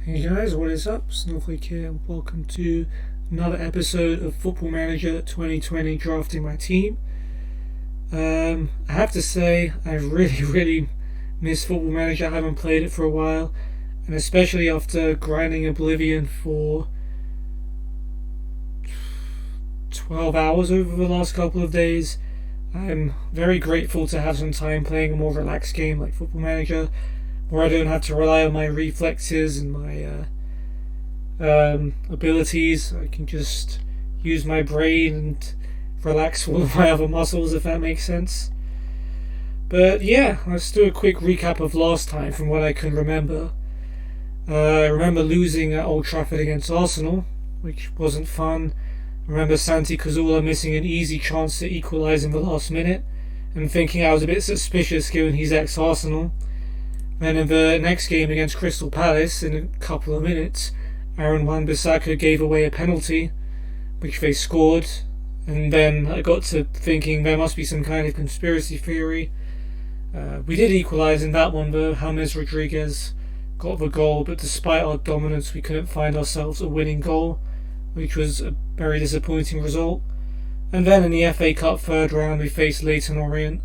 Hey guys, what is up? Snowflake here, and welcome to another episode of Football Manager 2020 Drafting My Team. I have to say, I really miss Football Manager. I haven't played it for a while, and especially after grinding Oblivion for 12 hours over the last couple of days, I'm very grateful to have some time playing a more relaxed game like Football Manager, where I don't have to rely on my reflexes and my abilities. I can just use my brain and relax all of my other muscles, if that makes sense. But yeah, let's do a quick recap of last time from what I can remember. I remember losing at Old Trafford against Arsenal, which wasn't fun. I remember Santi Cazorla missing an easy chance to equalise in the last minute, and thinking I was a bit suspicious given he's ex-Arsenal. Then in the next game against Crystal Palace, in a couple of minutes, Aaron Wan-Bissaka gave away a penalty, which they scored, and then I got to thinking there must be some kind of conspiracy theory. We did equalise in that one though. James Rodriguez got the goal, but despite our dominance we couldn't find ourselves a winning goal, which was a very disappointing result. And then in the FA Cup third round we faced Leyton Orient,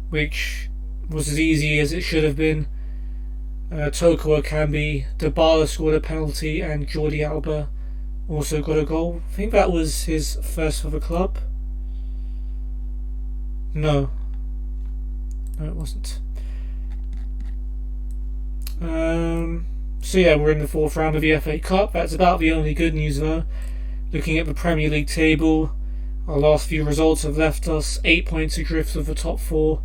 which was as easy as it should have been. Toko Akambi, Dybala scored a penalty, and Jordi Alba also got a goal. I think that was his first for the club. No, it wasn't. So yeah, we're in the fourth round of the FA Cup. That's about the only good news though. Looking at the Premier League table, our last few results have left us 8 points adrift of the top four,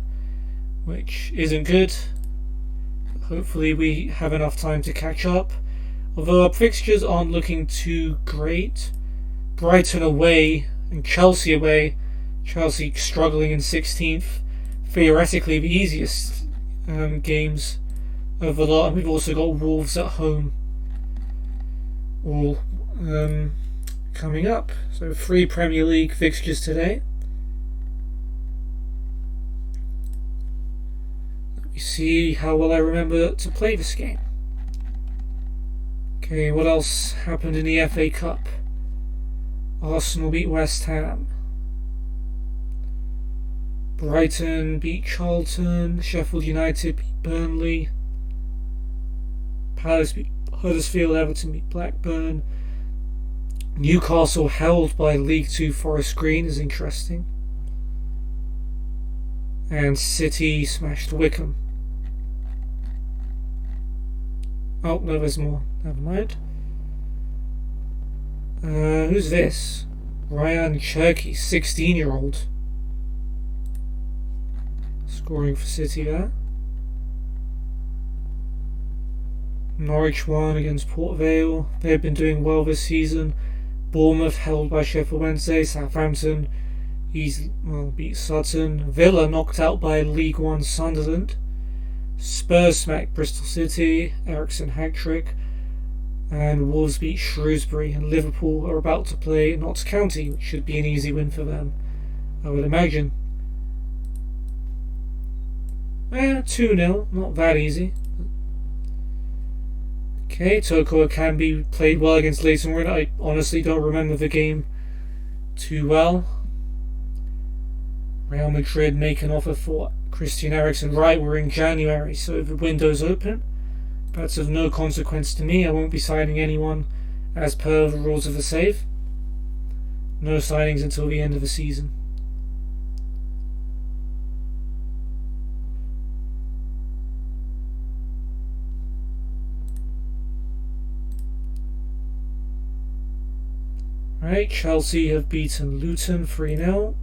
which isn't good. Hopefully we have enough time to catch up. Although our fixtures aren't looking too great. Brighton away and Chelsea away. Chelsea struggling in 16th. Theoretically the easiest games of the lot. And we've also got Wolves at home. All coming up. So 3 Premier League fixtures today. See how well I remember to play this game. Okay, what else happened in the FA Cup? Arsenal beat West Ham. Brighton beat Charlton. Sheffield United beat Burnley. Palace beat Huddersfield. Everton beat Blackburn. Newcastle held by League 2 Forest Green is interesting. And City smashed Wickham. Oh, no, there's more. Never mind. Who's this? Ryan Cherky, 16-year-old. Scoring for City there. Norwich won against Port Vale. They've been doing well this season. Bournemouth held by Sheffield Wednesday. Southampton beat Sutton. Villa knocked out by League One Sunderland. Spurs smacked Bristol City, Ericsson hat-trick, and Wolves beat Shrewsbury, and Liverpool are about to play Notts County, which should be an easy win for them, I would imagine. 2-0, not that easy. Okay, Toko Akambi played well against Leyton Orient. I honestly don't remember the game too well. Real Madrid make an offer for Christian Eriksen. Right, we're in January, so the window's open. That's of no consequence to me. I won't be signing anyone as per the rules of the save. No signings until the end of the season. Right, Chelsea have beaten Luton 3-0.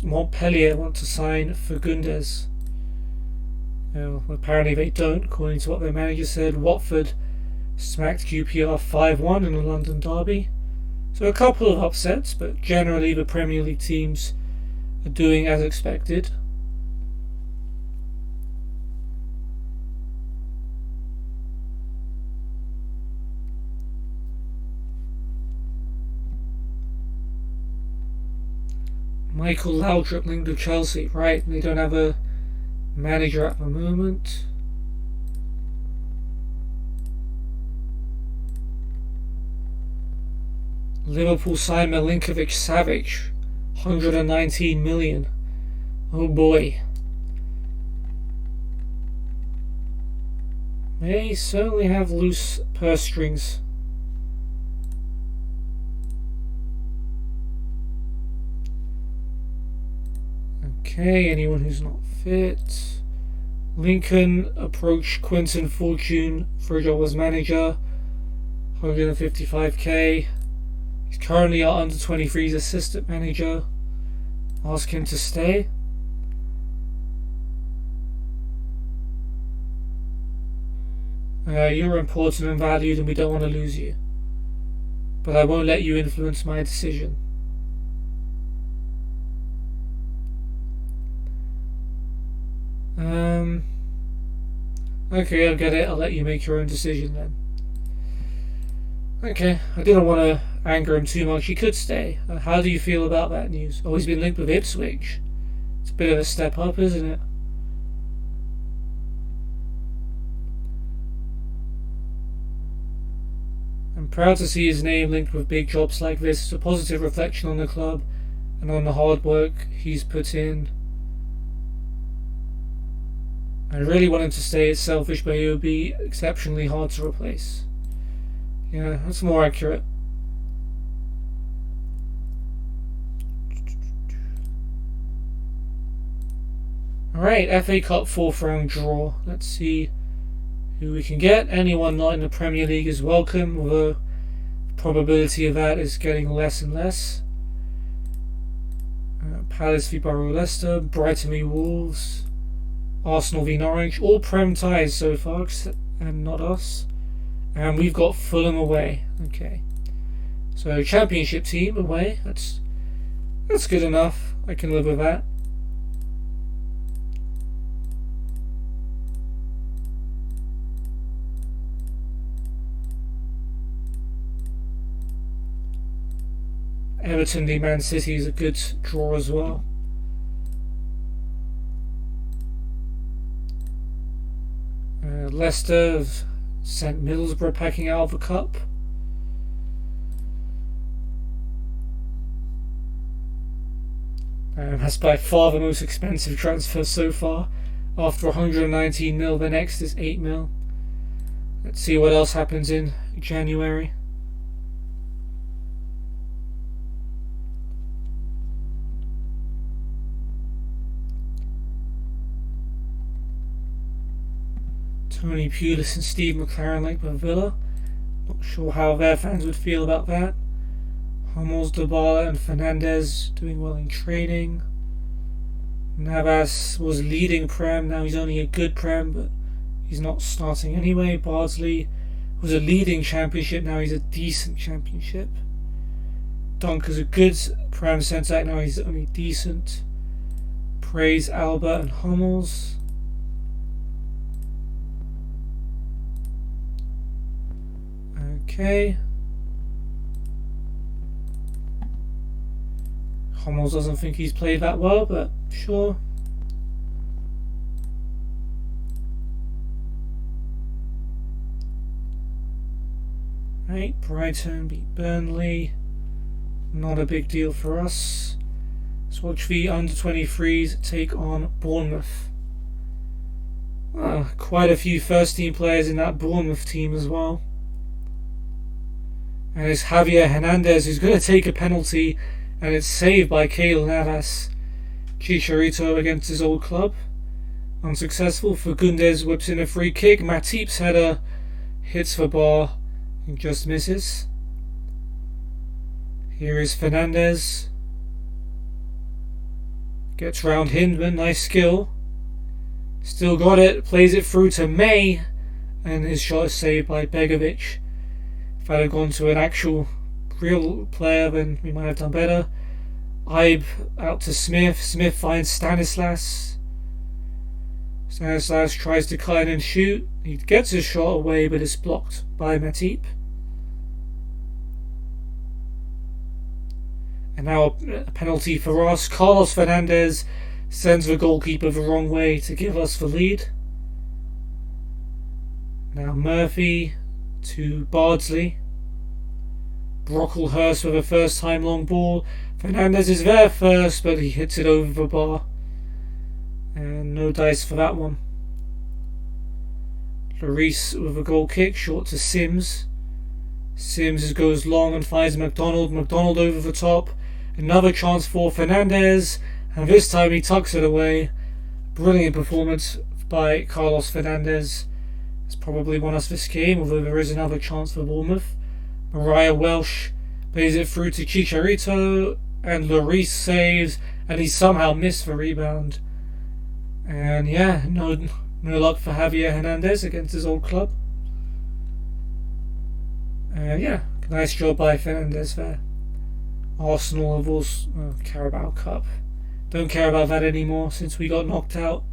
Montpellier want to sign Fagundes. Apparently they don't, according to what their manager said. Watford smacked QPR 5-1 in a London derby. So a couple of upsets, but generally the Premier League teams are doing as expected. Michael Laudrup linked to Chelsea. Right, they don't have a manager at the moment. Liverpool signed Milinkovic-Savic, 119 million. Oh boy. They certainly have loose purse strings. Okay, anyone who's not fit. Lincoln approached Quinton Fortune for a job as manager, 155k. He's currently our under 23's assistant manager. Ask him to stay. You're important and valued and we don't want to lose you. But I won't let you influence my decision. Okay, I'll get it. I'll let you make your own decision then. Okay, I didn't want to anger him too much. He could stay. How do you feel about that news? Oh, he's been linked with Ipswich. It's a bit of a step up, isn't it? I'm proud to see his name linked with big jobs like this. It's a positive reflection on the club and on the hard work he's put in. I really want him to stay. It's selfish, but he would be exceptionally hard to replace. Yeah, that's more accurate. Alright, FA Cup 4th round draw. Let's see who we can get. Anyone not in the Premier League is welcome, although the probability of that is getting less and less. Palace v Borough Leicester, Brighton v Wolves, Arsenal v Norwich, all Prem ties so far, and not us. And we've got Fulham away. Okay, so Championship team away. That's good enough. I can live with that. Everton v Man City is a good draw as well. Leicester have sent Middlesbrough packing out of the cup. That's by far the most expensive transfer so far. After 119 mil, the next is 8 mil. Let's see what else happens in January. Tony Pulis and Steve McLaren linked with Villa. Not sure how their fans would feel about that. Hummels, Dybala and Fernandez doing well in training. Navas was leading Prem, now he's only a good Prem, but he's not starting anyway. Bardsley was a leading Championship, now he's a decent Championship. Dunker's a good Prem centre, now he's only decent. Praise Alba and Hummels. Okay. Hummels doesn't think he's played that well, but sure. Right, Brighton beat Burnley. Not a big deal for us. Let's watch the under-23s take on Bournemouth. Quite a few first team players in that Bournemouth team as well. And it's Javier Hernandez who's going to take a penalty, and it's saved by Keylor Navas. Chicharito against his old club. Unsuccessful. Fagundes whips in a free kick. Matip's header hits the bar and just misses. Here is Fernandez. Gets round Hindman. Nice skill. Still got it. Plays it through to May. And his shot is saved by Begovic. If I'd have gone to an actual real player, then we might have done better. Ibe out to Smith. Smith finds Stanislas. Stanislas tries to cut in and shoot. He gets his shot away, but it's blocked by Matip. And now a penalty for us. Carlos Fernandez sends the goalkeeper the wrong way to give us the lead. Now Murphy to Bardsley. Brocklehurst with a first time long ball. Fernandez is there first, but he hits it over the bar. And no dice for that one. Lloris with a goal kick, short to Sims. Sims goes long and finds McDonald. McDonald over the top. Another chance for Fernandez, and this time he tucks it away. Brilliant performance by Carlos Fernandez. It's probably won us this game, although there is another chance for Bournemouth. Mariah Welsh plays it through to Chicharito, and Lloris saves, and he somehow missed the rebound. And yeah, no luck for Javier Hernandez against his old club. Yeah, nice job by Fernandez there. Arsenal have also Carabao Cup. Don't care about that anymore since we got knocked out.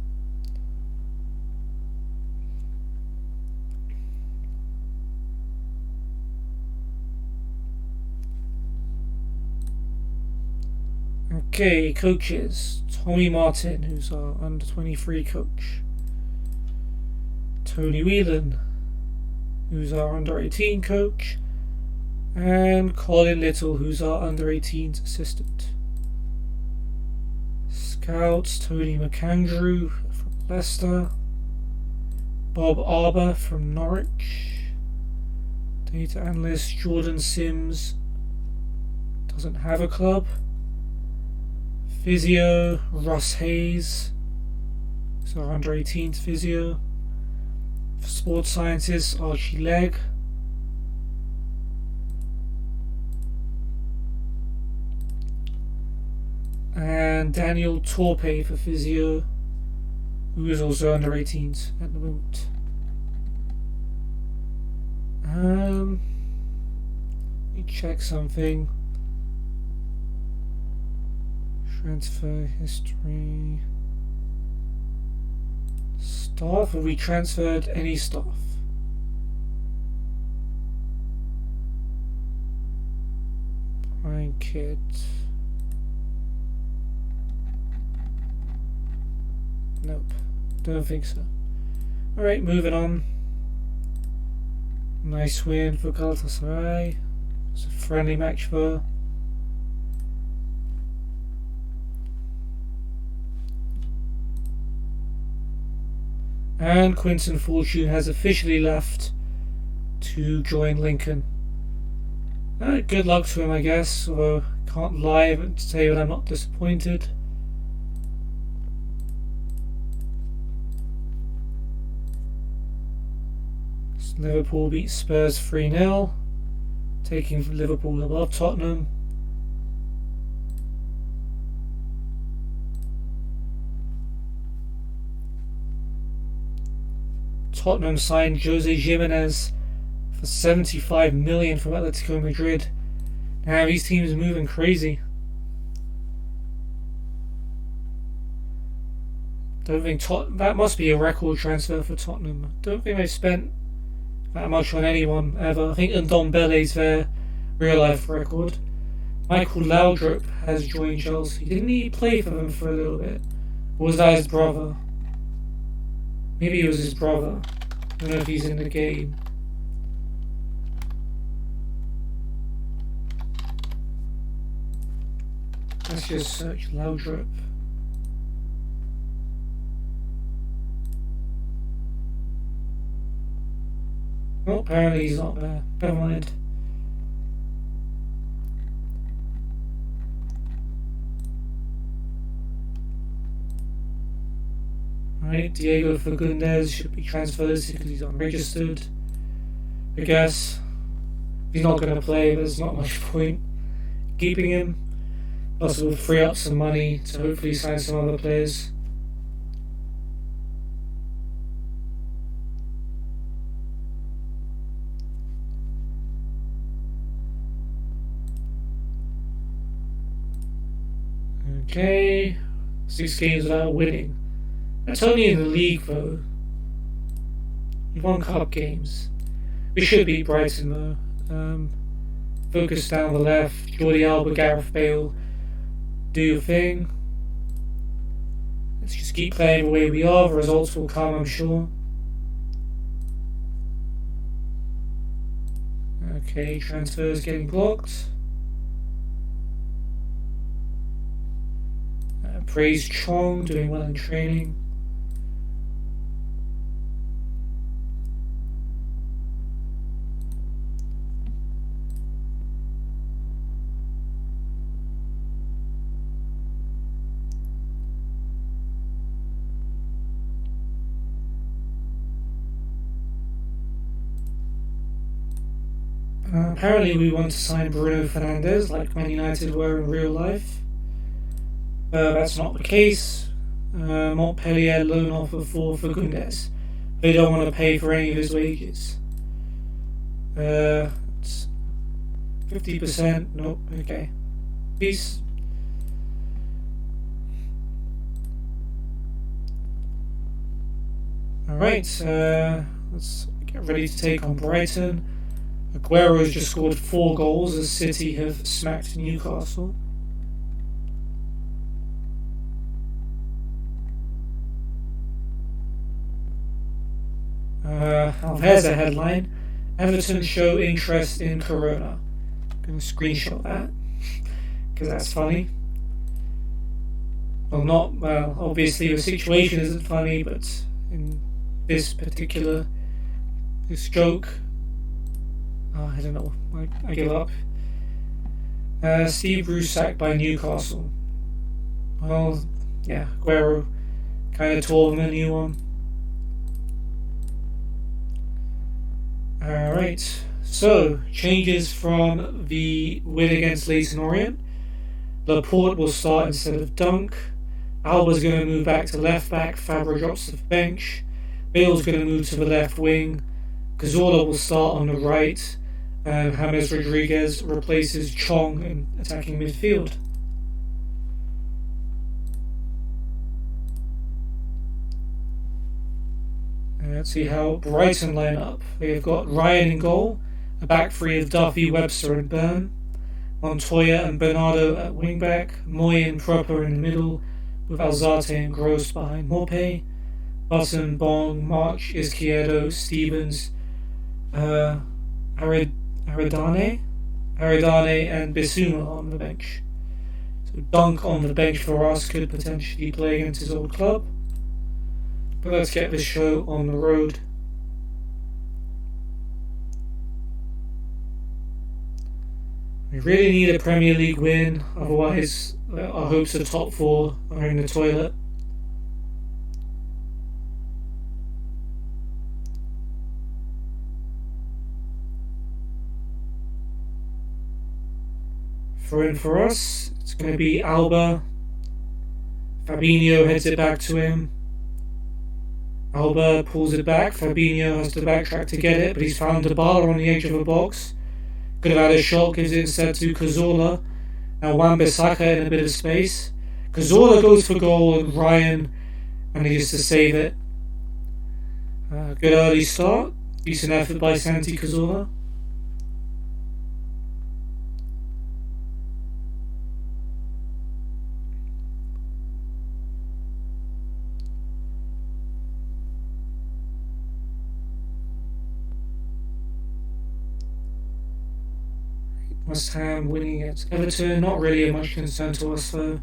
Okay, coaches. Tommy Martin, who's our under-23 coach. Tony Whelan, who's our under-18 coach. And Colin Little, who's our under-18s assistant. Scouts, Tony McAndrew from Leicester. Bob Arbour from Norwich. Data analyst Jordan Sims doesn't have a club. Physio, Russ Hayes, so our under-18s physio. For sports sciences, Archie Legg. And Daniel Torpe for physio, who is also under-18s at the moment. Let me check something. Transfer history. Staff? Have we transferred any staff? Brian Kidd. Nope. Don't think so. Alright, moving on. Nice win for Galatasaray. It's a friendly match though. And Quinton Fortune has officially left to join Lincoln. Good luck to him, I guess, although I can't lie and say that I'm not disappointed. Liverpool beat Spurs 3-0, taking Liverpool above Tottenham. Tottenham signed Jose Jimenez for $75 million from Atletico Madrid. Now these teams are moving crazy. Don't think that must be a record transfer for Tottenham. Don't think they've spent that much on anyone ever. I think Ndombele's their real life record. Michael Laudrup has joined Chelsea. Didn't he play for them for a little bit? Or was that his brother? Maybe it was his brother. I don't know if he's in the game. Let's just search Laudrup. Oh, apparently he's not there. Never mind. Right, Diego Fagundes should be transferred because he's unregistered. I guess he's not going to play, there's not much point keeping him. Plus, we'll free up some money to hopefully sign some other players. Okay, 6 games without winning. That's only in the league though. We've won cup games. We should beat Brighton though. Focus down the left. Jordi Alba, Gareth Bale. Do your thing. Let's just keep playing the way we are. The results will come, I'm sure. Okay, transfers getting blocked. Praise Chong, doing well in training. Apparently we want to sign Bruno Fernandes like Man United were in real life. That's not the case. Montpellier loan offer for Fagundes. They don't want to pay for any of his wages. 50%, nope, okay. Peace. Alright, let's get ready to take on Brighton. Aguero's just scored 4 goals as City have smacked Newcastle. There's a headline. Everton show interest in Corona. I'm going to screenshot that because that's funny. Well, obviously the situation isn't funny, but in this joke, I don't know, I give up. Steve Bruce sacked by Newcastle. Well, yeah, Aguero kind of tore them a new one. Alright, so changes from the win against Leyton Orient. Laporte will start instead of Dunk. Alba's going to move back to left back. Fabra drops to the bench. Bale's going to move to the left wing. Cazorla will start on the right. And James Rodriguez replaces Chong in attacking midfield. Let's see how Brighton line up. They've got Ryan in goal, a back three of Duffy, Webster and Byrne, Montoya and Bernardo at wing-back, Moy and Proper in the middle, with Alzate and Gross behind Morpay, Button, Bong, March, Izquierdo, Stevens, Aridane and Bissouma on the bench. So Dunk on the bench for us could potentially play against his old club. But let's get this show on the road. We really need a Premier League win, otherwise our hopes of top 4 are in the toilet. For us, it's going to be Alba. Fabinho heads it back to him. Alba pulls it back. Fabinho has to backtrack to get it, but he's found Dybala on the edge of a box. Could have had a shot, gives it instead to Cazorla. Now Wan-Bissaka in a bit of space. Cazorla goes for goal and Ryan manages to save it. Good early start. Decent effort by Santi Cazorla. West Ham winning at Everton, not really a much concern to us though.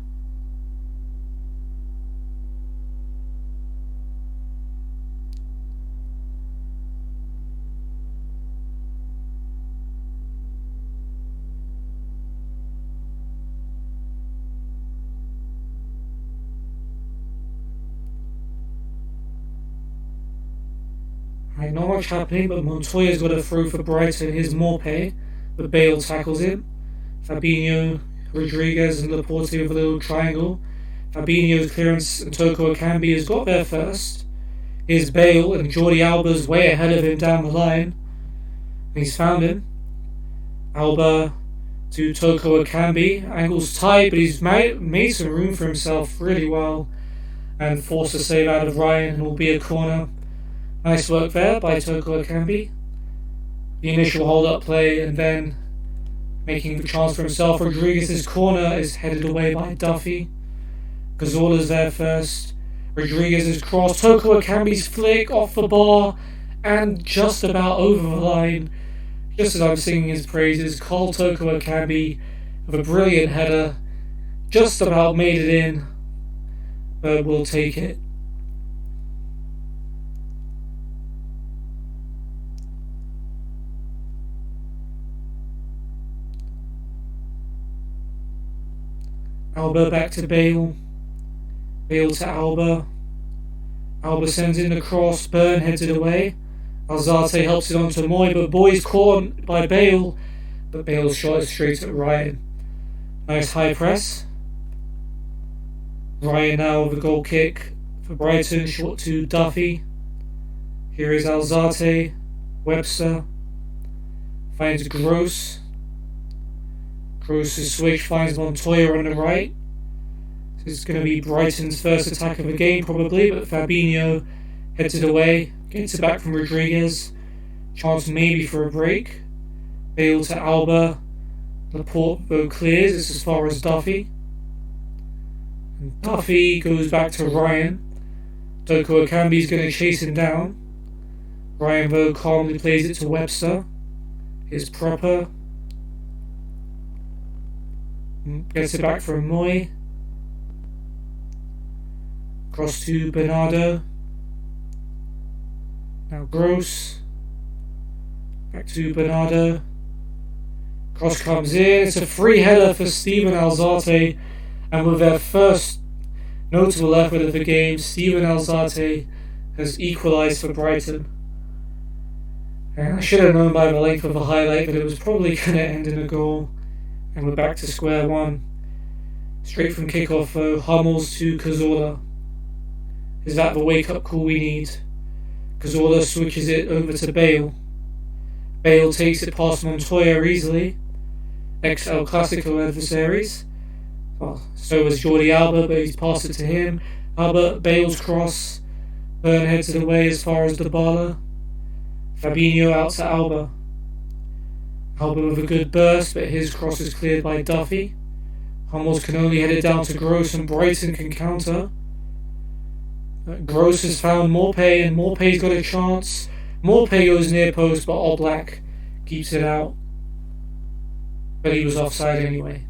Right, not much happening, but Montoya's got a throw for Brighton, here's Morpay. But Bale tackles him. Fabinho, Rodriguez and Laporte with a little triangle. Fabinho's clearance and Toko Akambi has got there first. Here's Bale and Jordi Alba's way ahead of him down the line. And he's found him. Alba to Toko Akambi. Angle's tight, but he's made some room for himself really well. And forced a save out of Ryan and will be a corner. Nice work there by Toko Akambi. The initial hold-up play and then making the chance for himself. Rodriguez's corner is headed away by Duffy. Cazorla's there first. Rodriguez's cross. Toko Akambi's flick off the bar and just about over the line. Just as I'm singing his praises, Carl Toko Akambi with a brilliant header, just about made it in, but we'll take it. Alba back to Bale. Bale to Alba. Alba sends in the cross, Byrne heads it away. Alzate helps it on to Moy, but Boy's caught by Bale. But Bale's shot is straight at Ryan. Nice high press. Ryan now with a goal kick for Brighton, short to Duffy. Here is Alzate. Webster. Finds Gross. Gross's switch finds Montoya on the right. This is going to be Brighton's first attack of the game probably, but Fabinho heads it away. Gets it back from Rodriguez. Chance maybe for a break. Bale to Alba. Laporte though clears. It's as far as Duffy. And Duffy goes back to Ryan. Toko Akambi's going to chase him down. Ryan though calmly plays it to Webster. Here's Proper. Gets it back from Moy. Cross to Bernardo. Now Gross. Back to Bernardo. Cross comes in. It's a free header for Steven Alzate. And with their first notable effort of the game, Steven Alzate has equalised for Brighton. And I should have known by the length of the highlight that it was probably going to end in a goal. And we're back to square one. Straight from kickoff though, Hummels to Cazorla. Is that the wake-up call we need? Cazorla switches it over to Bale. Bale takes it past Montoya easily. Ex-El Clasico adversaries. Well, so was Jordi Alba, but he's passed it to him. Alba, Bale's cross. Byrne heads it away as far as Dybala. Fabinho out to Alba. Alba with a good burst, but his cross is cleared by Duffy. Hummels can only head it down to Gross, and Brighton can counter. Gross has found Morpay, and Morpay's got a chance. Morpay goes near post, but Oblak keeps it out. But he was offside anyway.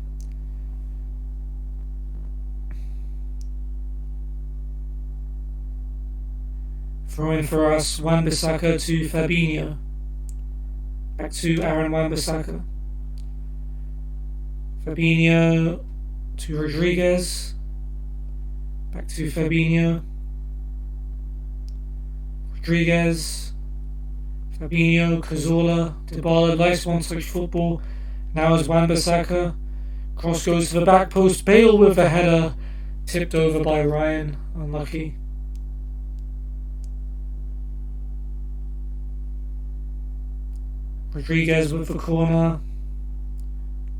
Throw in for us, Wan-Bissaka to Fabinho. Back to Aaron Wan-Bissaka. Fabinho to Rodriguez. Back to Fabinho. Rodriguez. Fabinho, Cazorla, Dybala, nice one-touch football. Now is Wan-Bissaka. Cross goes to the back post. Bale with a header. Tipped over by Ryan. Unlucky. Rodriguez with the corner.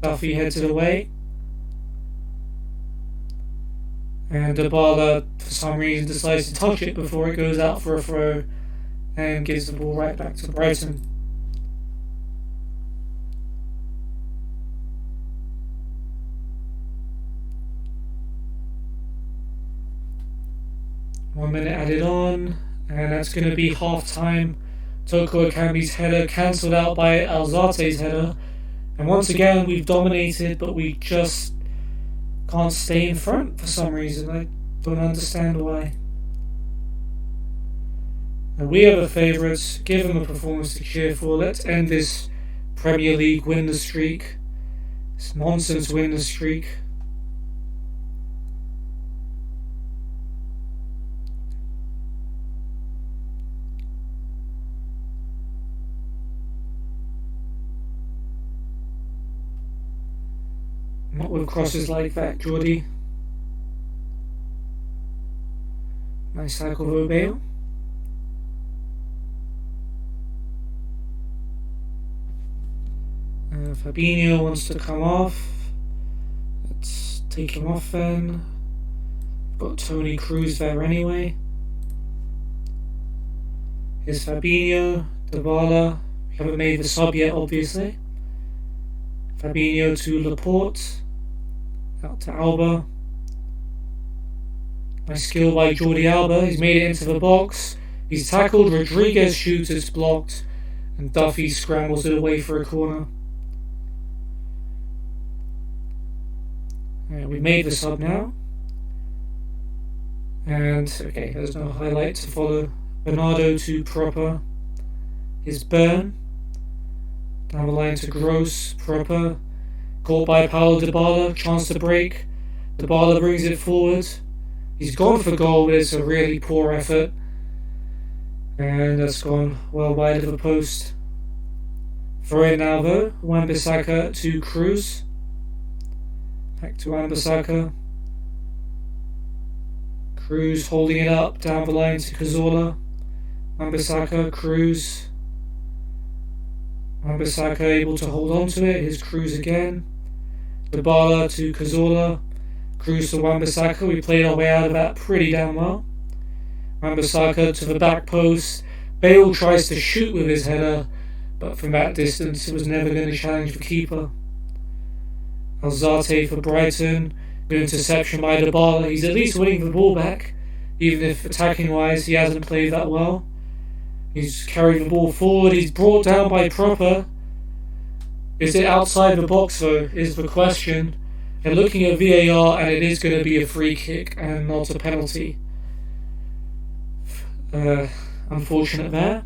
Duffy heads it away. And Dybala, for some reason, decides to touch it before it goes out for a throw and gives the ball right back to Brighton. One minute added on, and that's going to be half time. Toko Akambi's header cancelled out by Alzate's header. And once again, we've dominated, but we just can't stay in front for some reason. I don't understand why. And we are the favourites. Give them a performance to cheer for. Let's end this Premier League winner streak. This nonsense winner streak. Not with crosses like that, Jordi. Nice tackle for Bale. Fabinho wants to come off. Let's take him off then. Got Tony Cruz there anyway. Here's Fabinho, Dybala. We haven't made the sub yet, obviously. Fabinho to Laporte. Out to Alba. Nice skill by Jordi Alba. He's made it into the box. He's tackled. Rodriguez shoots. It's blocked. And Duffy scrambles it away for a corner. And we made the sub now. And, okay, there's no highlight to follow. Bernardo to Proper. His burn. Down the line to Gross. Proper. Caught by Paulo Dybala. Chance to break. Dybala brings it forward. He's gone for goal, but it's a really poor effort. And that's gone well wide of the post. Throw in now though. Wan-Bissaka to Cruz. Back to Wan-Bissaka. Cruz holding it up down the line to Cazorla. Wan-Bissaka, Cruz. Wan-Bissaka able to hold on to it. Here's Cruz again. Dybala to Cazorla. Cruz to Wan-Bissaka. We played our way out of that pretty damn well. Wan-Bissaka to the back post. Bale tries to shoot with his header, but from that distance it was never going to challenge the keeper. Alzate for Brighton. Good interception by Dybala. He's at least winning the ball back, even if attacking wise he hasn't played that well. He's carried the ball forward. He's brought down by Proper. Is it outside the box though, is the question. And looking at VAR, and it is going to be a free kick and not a penalty. Unfortunate there.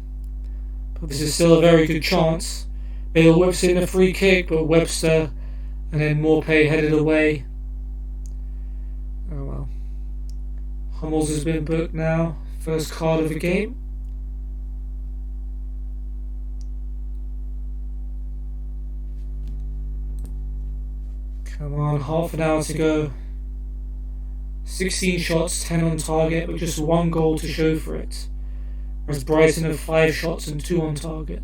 But this is still a very good chance. Bale whips in a free kick, but Webster and then Morpay headed away. Oh well. Hummels has been booked now. First card of the game. Come on, half an hour to go. 16 shots, 10 on target, but just one goal to show for it. Whereas Brighton have 5 shots and 2 on target.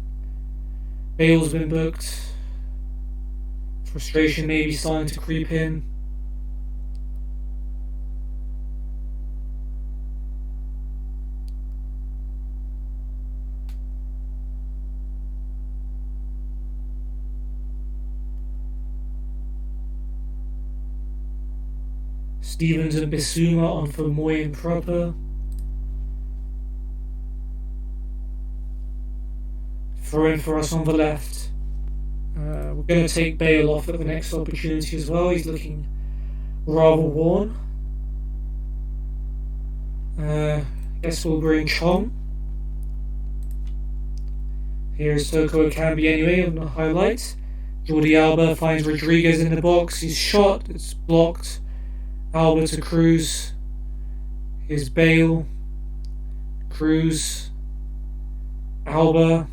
Bale's been booked. Frustration maybe starting to creep in. Stevens and Bissouma on for Moy and Proper. Throw in for us on the left. We're going to take Bale off at the next opportunity as well. He's looking rather worn. Guess we'll bring Chong. Here's Toko Akambi anyway on the highlight. Jordi Alba finds Rodriguez in the box. He's shot. It's blocked. Alba to Cruz. Here's Bale. Cruz. Alba.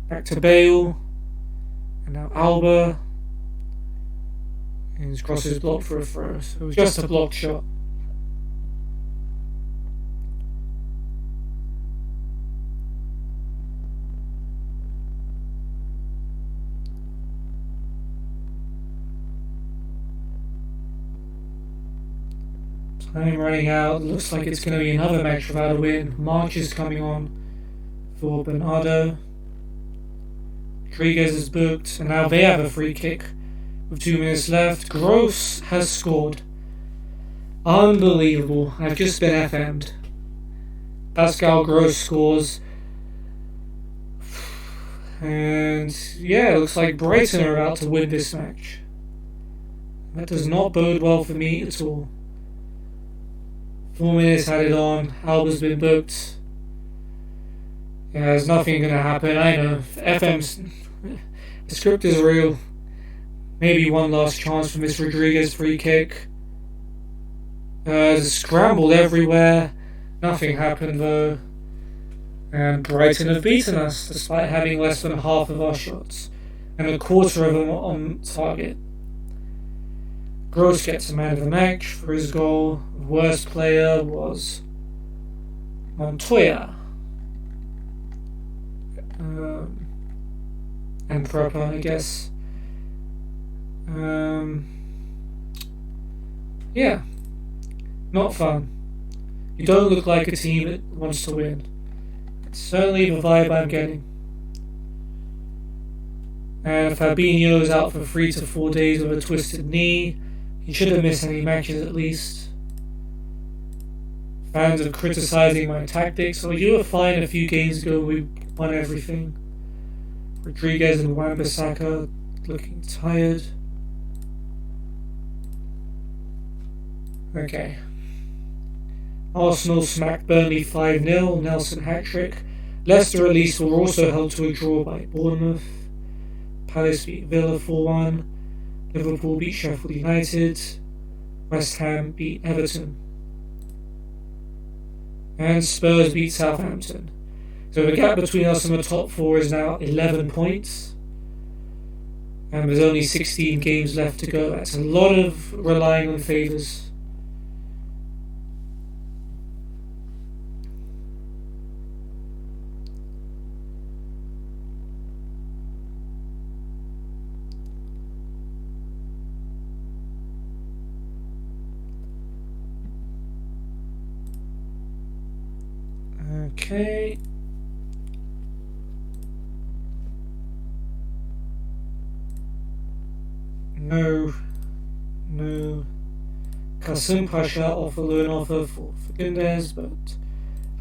Back to Bale. And now Alba. And his cross is blocked for a throw. So it was just a blocked shot. Time running out. Looks like it's going to be another match without a win. March is coming on for Bernardo. Rodriguez is booked, and now they have a free kick with 2 minutes left. Gross has scored. Unbelievable. I've just been FM'd. Pascal Gross scores. And yeah, it looks like Brighton are about to win this match. That does not bode well for me at all. 4 minutes had it on. Alba's been booked. Yeah, there's nothing going to happen. I know. FM's... The script is real. Maybe one last chance from this Rodriguez free kick. Scrambled everywhere. Nothing happened though. And Brighton have beaten us despite having less than half of our shots. And a quarter of them on target. Gross gets a man of the match for his goal. The worst player was Montoya. And Proper, I guess. Yeah. Not fun. You don't look like a team that wants to win. It's certainly the vibe I'm getting. And Fabinho is out for 3 to 4 days with a twisted knee. He shouldn't miss any matches at least. fans of criticising my tactics. So you were fine a few games ago. We won everything. Rodriguez and Wan-Bissaka looking tired. Okay. Arsenal smacked Burnley 5-0. Nelson hat-trick. Leicester at least were also held to a draw by Bournemouth. Palace beat Villa 4-1. Liverpool beat Sheffield United. West Ham beat Everton. And Spurs beat Southampton. So the gap between us and the top four is now 11 points. And there's only 16 games left to go. That's a lot of relying on favours. Okay. No. Kasım Pasha offered a loan offer for Fagundes, but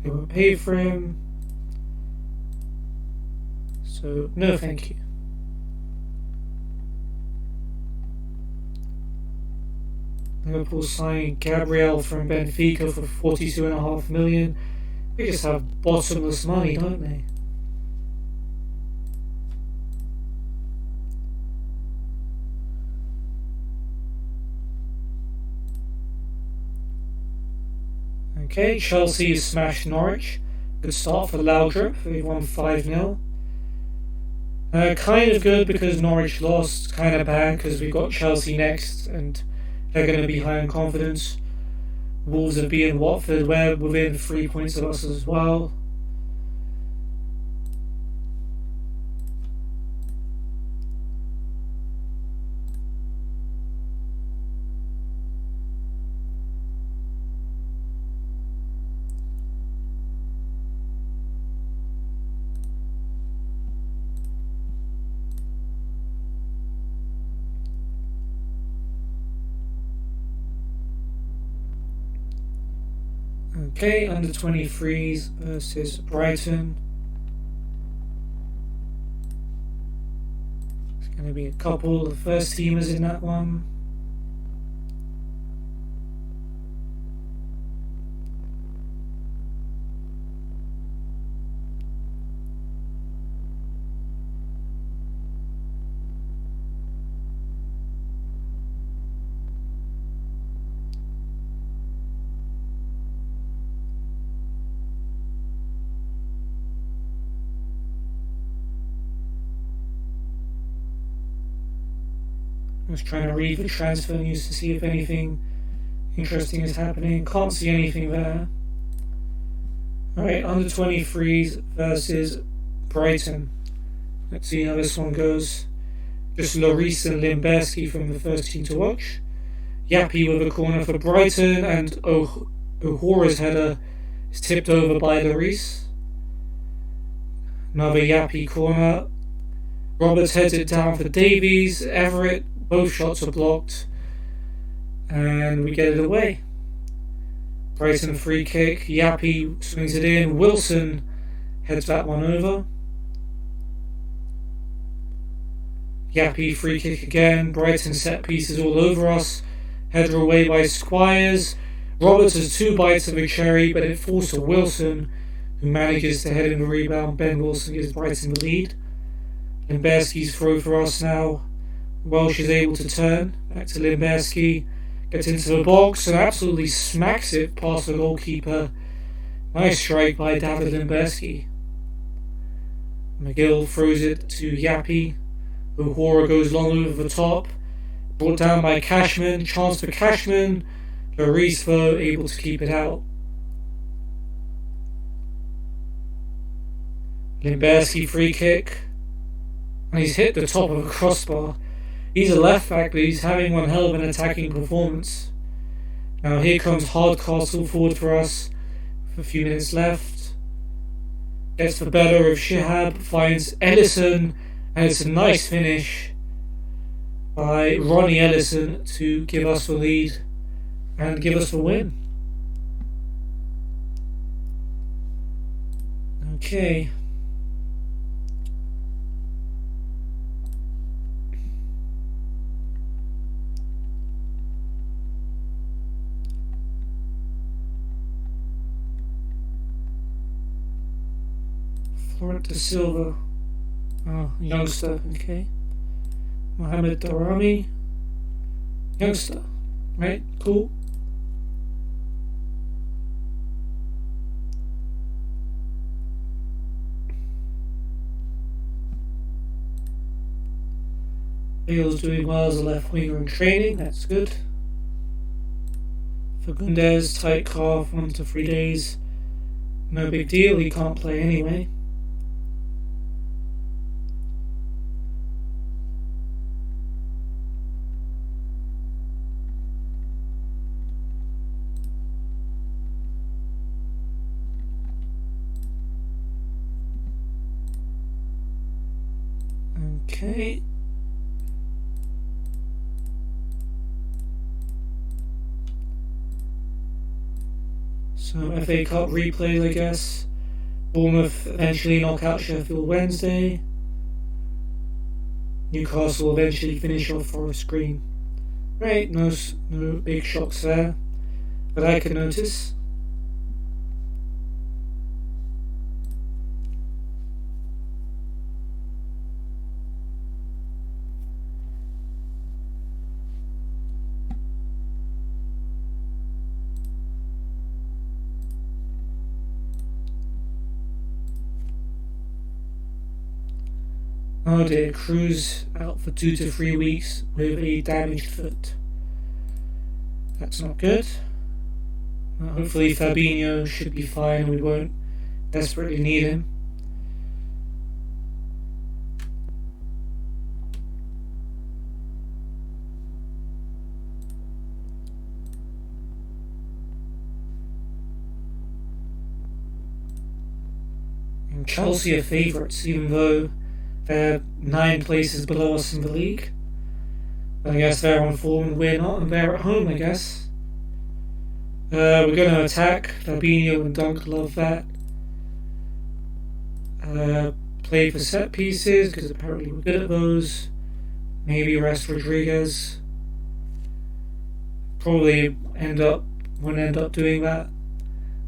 they won't pay for him. So, no thank you. Liverpool signed Gabriel from Benfica for $42.5 million. They just have bottomless money, don't they? Okay, Chelsea smashed Norwich. Good start for Laudrup. They won 5-0. Kind of good because Norwich lost. Kind of bad because we've got Chelsea next and they're going to be high in confidence. Wolves have beaten Watford. We're within 3 points of us as well. Okay, under 23s versus Brighton. There's going to be a couple of first teamers in that one. I was trying to read the transfer news to see if anything interesting is happening. Can't see anything there. Alright, under 23s versus Brighton. Let's see how this one goes. Just Lloris and Limberski from the first team to watch. Yappy with a corner for Brighton, and O'Hora's header is tipped over by Lloris. Another Yappy corner. Roberts heads it down for Davies. Everett. Both shots are blocked, and we get it away. Brighton free kick. Yappy swings it in. Wilson heads that one over. Yappy free kick again. Brighton set pieces all over us. Header away by Squires. Roberts has 2 bites of a cherry, but it falls to Wilson, who manages to head in the rebound. Ben Wilson gives Brighton the lead. Limberski's throw for us now. Welsh is able to turn back to Limberski, gets into the box and absolutely smacks it past the goalkeeper. Nice strike by David Limberski. McGill throws it to Yappy. O'Hora goes long over the top, brought down by Cashman. Chance for Cashman. Lloris though able to keep it out. Limberski free kick, and he's hit the top of a crossbar. He's a left back, but he's having one hell of an attacking performance. Now here comes Hardcastle forward for us. With a few minutes left. Gets the better of Shihab, finds Ellison, and it's a nice finish by Ronnie Ellison to give us the lead and give us the win. Okay. Florent de Silva. Oh, youngster. Okay. Mohamed Darami. Youngster. Right? Cool. Bale's doing well as a left winger in training. That's good. Fagundes, tight calf, 1 to 3 days. No big deal. He can't play anyway. Okay. So FA Cup replays, I guess. Bournemouth eventually knock out Sheffield Wednesday. Newcastle eventually finish off Forest Green. Right, no big shocks there that I can notice. Oh dear, Cruz out for 2 to 3 weeks with a damaged foot. That's not good. Hopefully Fabinho should be fine and we won't desperately need him. And Chelsea are favourites, even though they're 9 places below us in the league. But I guess they're on form and we're not, and they're at home, I guess. We're going to attack. Fabinho and Dunk love that. Play for set pieces, because apparently we're good at those. Maybe rest Rodriguez. Probably won't end up doing that.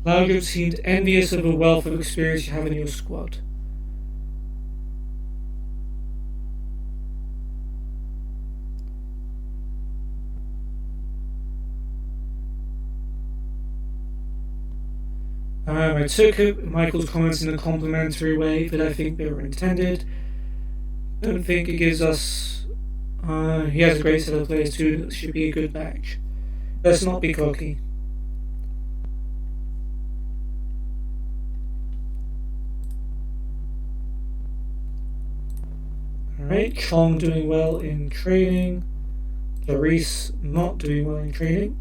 Laudrup seemed envious of the wealth of experience you have in your squad. I took Michael's comments in a complimentary way, but I think they were intended. I don't think it gives us... he has a great set of players too, it should be a good match. Let's not be cocky. Alright, Chong doing well in training. Lloris not doing well in training.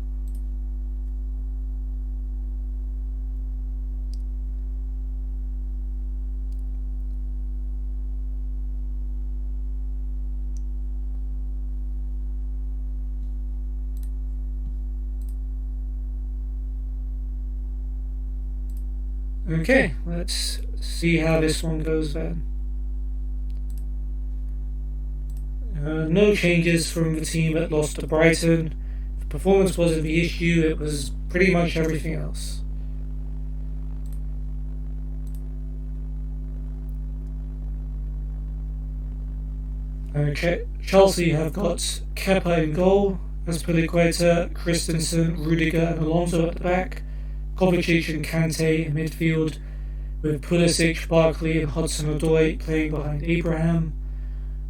Okay, let's see how this one goes then. No changes from the team that lost to Brighton. The performance wasn't the issue, it was pretty much everything else. Chelsea have got Kepa in goal, Azpilicueta, Christensen, Rudiger and Alonso at the back, Kovacic and Kante in midfield, with Pulisic, Barkley and Hudson-Odoi playing behind Abraham,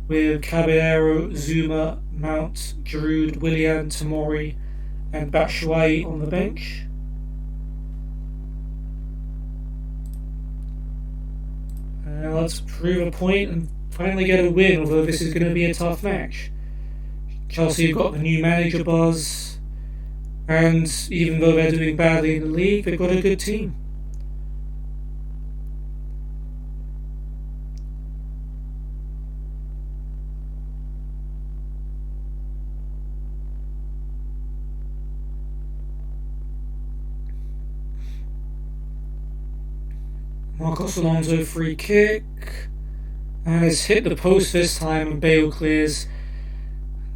with Caballero, Zuma, Mount, Giroud, Willian, Tomori and Batshuayi on the bench. Let's prove a point and finally get a win, although this is going to be a tough match. Chelsea have got the new manager buzz, and even though they're doing badly in the league, they've got a good team. Marcos Alonso free kick. And it's hit the post this time and Bale clears.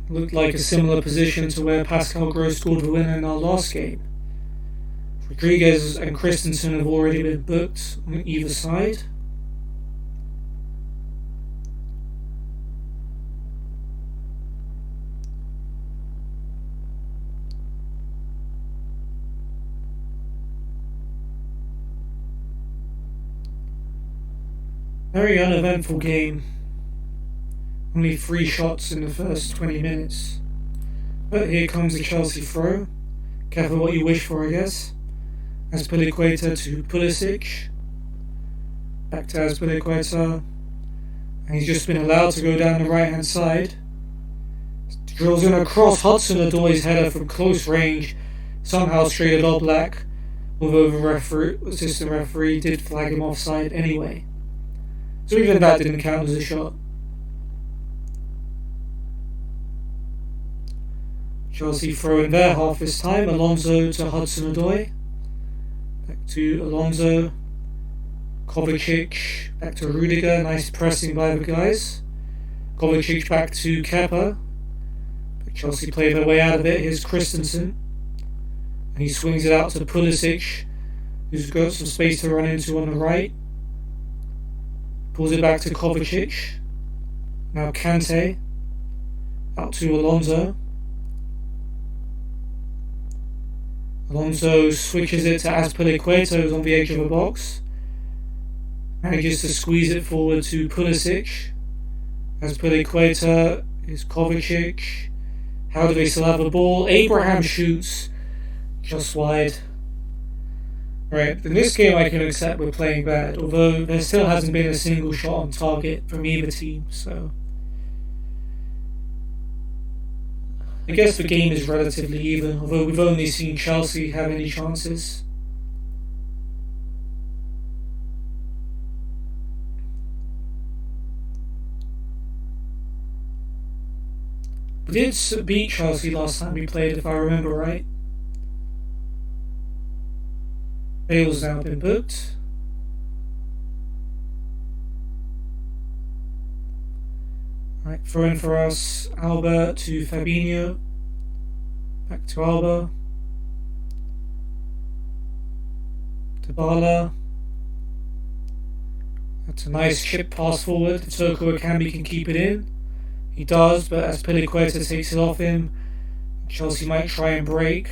Looked like a similar position to where Pascal Gross scored the winner in our last game. Rodriguez and Christensen have already been booked on either side. Very uneventful game. Only 3 shots in the first 20 minutes. But here comes the Chelsea throw. Careful what you wish for, I guess. Azpilicueta to Pulisic. Back to Azpilicueta. And he's just been allowed to go down the right hand side. Drills in across Hudson-Odoi's header from close range. Somehow straight at Oblak. Although the assistant referee did flag him offside anyway. So even that didn't count as a shot. Chelsea throw in their half this time. Alonso to Hudson-Odoi. Back to Alonso. Kovacic. Back to Rudiger. Nice pressing by the guys. Kovacic back to Kepa. But Chelsea play their way out of it. Here's Christensen. And he swings it out to Pulisic, who's got some space to run into on the right. Pulls it back to Kovacic. Now Kante. Out to Alonso. Alonso switches it to Azpilicueta, who's on the edge of the box. Manages to squeeze it forward to Pulisic. Azpilicueta is Kovacic. How do they still have the ball? Abraham shoots just wide. Right, in this game I can accept we're playing bad, although there still hasn't been a single shot on target from either team, so I guess the game is relatively even, although we've only seen Chelsea have any chances. We did beat Chelsea last time we played, if I remember right. Bale's now been booked. Right, throw in for us. Alba to Fabinho. Back to Alba. Dybala. That's a nice chip pass forward. Toko Akambi can keep it in. He does, but Azpilicueta takes it off him. Chelsea might try and break.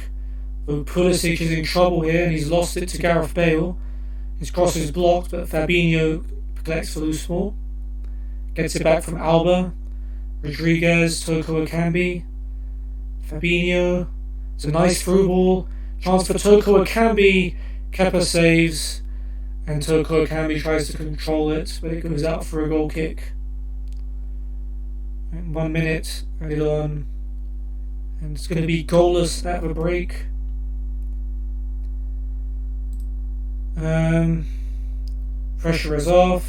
Though Pulisic is in trouble here and he's lost it to Gareth Bale. His cross is blocked, but Fabinho collects the loose ball. Gets it back from Alba. Rodriguez, Toko Akambi. Fabinho. It's a nice through ball. Chance for Toko Akambi. Kepa saves. And Toko Akambi tries to control it, but it goes out for a goal kick. And 1 minute added on. And it's going to be goalless at the break. Pressure is off.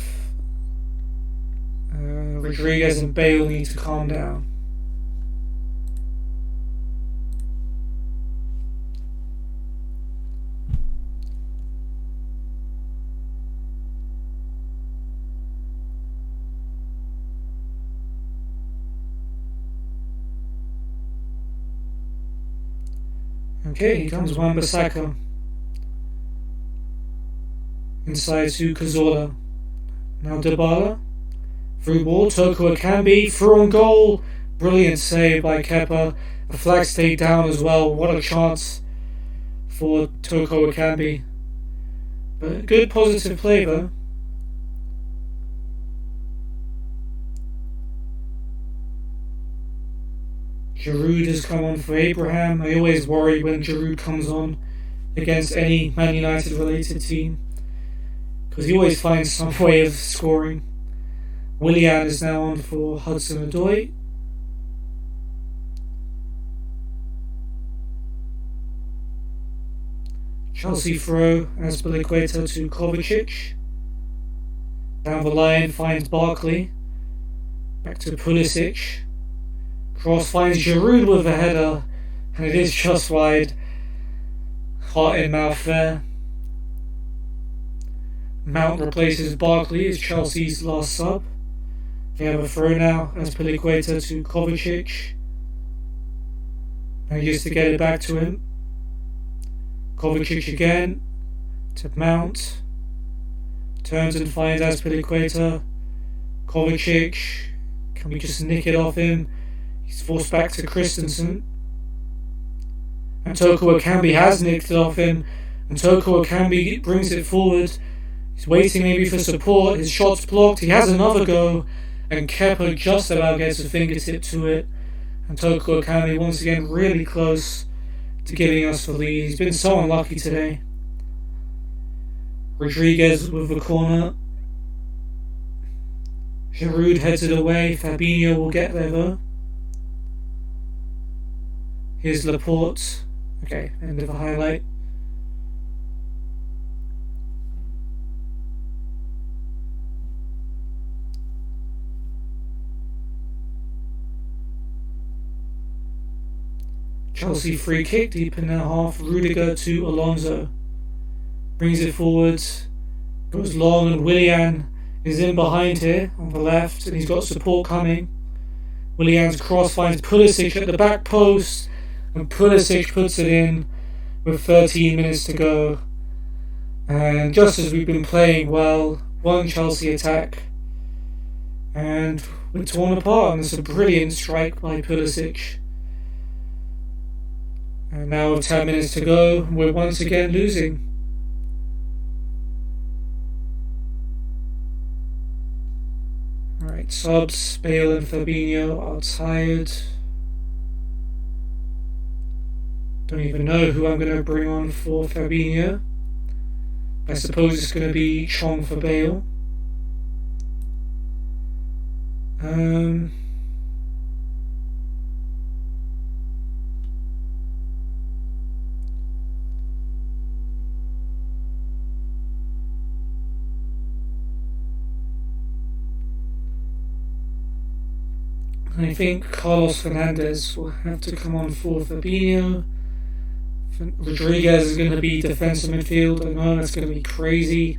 Rodriguez and Bale need to calm down. Okay, here comes Wan-Bissaka. Inside to Cazorla. Now Dybala. Through ball, Toko Akambi. Through on goal. Brilliant save by Kepa. A flag stayed down as well. What a chance for Toko Akambi. But good positive play though. Giroud has come on for Abraham. I always worry when Giroud comes on against any Man United related team, because he always finds some way of scoring. Willian is now on for Hudson-Odoi. Chelsea throw Azpilicueta to Kovacic. Down the line finds Barkley. Back to Pulisic. Cross finds Giroud with a header, and it is just wide. Heart in mouth there. Mount replaces Barkley as Chelsea's last sub. They have a throw now as Piliqueta to Kovacic. And used to get it back to him. Kovacic again to Mount. Turns and finds Azpilicueta. Kovacic. Can we just nick it off him? He's forced back to Christensen. And Toko Akambi has nicked it off him. And Toko Akambi brings it forward. He's waiting maybe for support. His shot's blocked. He has another go. And Kepa just about gets a fingertip to it. And Toko Akambi once again really close to giving us the lead. He's been so unlucky today. Rodriguez with the corner. Giroud heads it away. Fabinho will get there though. Here's Laporte. Okay, end of the highlight. Chelsea free kick deep in their half. Rudiger to Alonso. Brings it forward. Goes long and Willian is in behind here on the left and he's got support coming. Willian's cross finds Pulisic at the back post and Pulisic puts it in with 13 minutes to go. And just as we've been playing well, one Chelsea attack and we're torn apart, and it's a brilliant strike by Pulisic. And now with 10 minutes to go, we're once again losing. Alright, subs, Bale and Fabinho are tired. Don't even know who I'm going to bring on for Fabinho. I suppose it's going to be Chong for Bale. I think Carlos Fernandez will have to come on for Fabinho. Rodriguez is going to be defensive midfield. I know that's going to be crazy.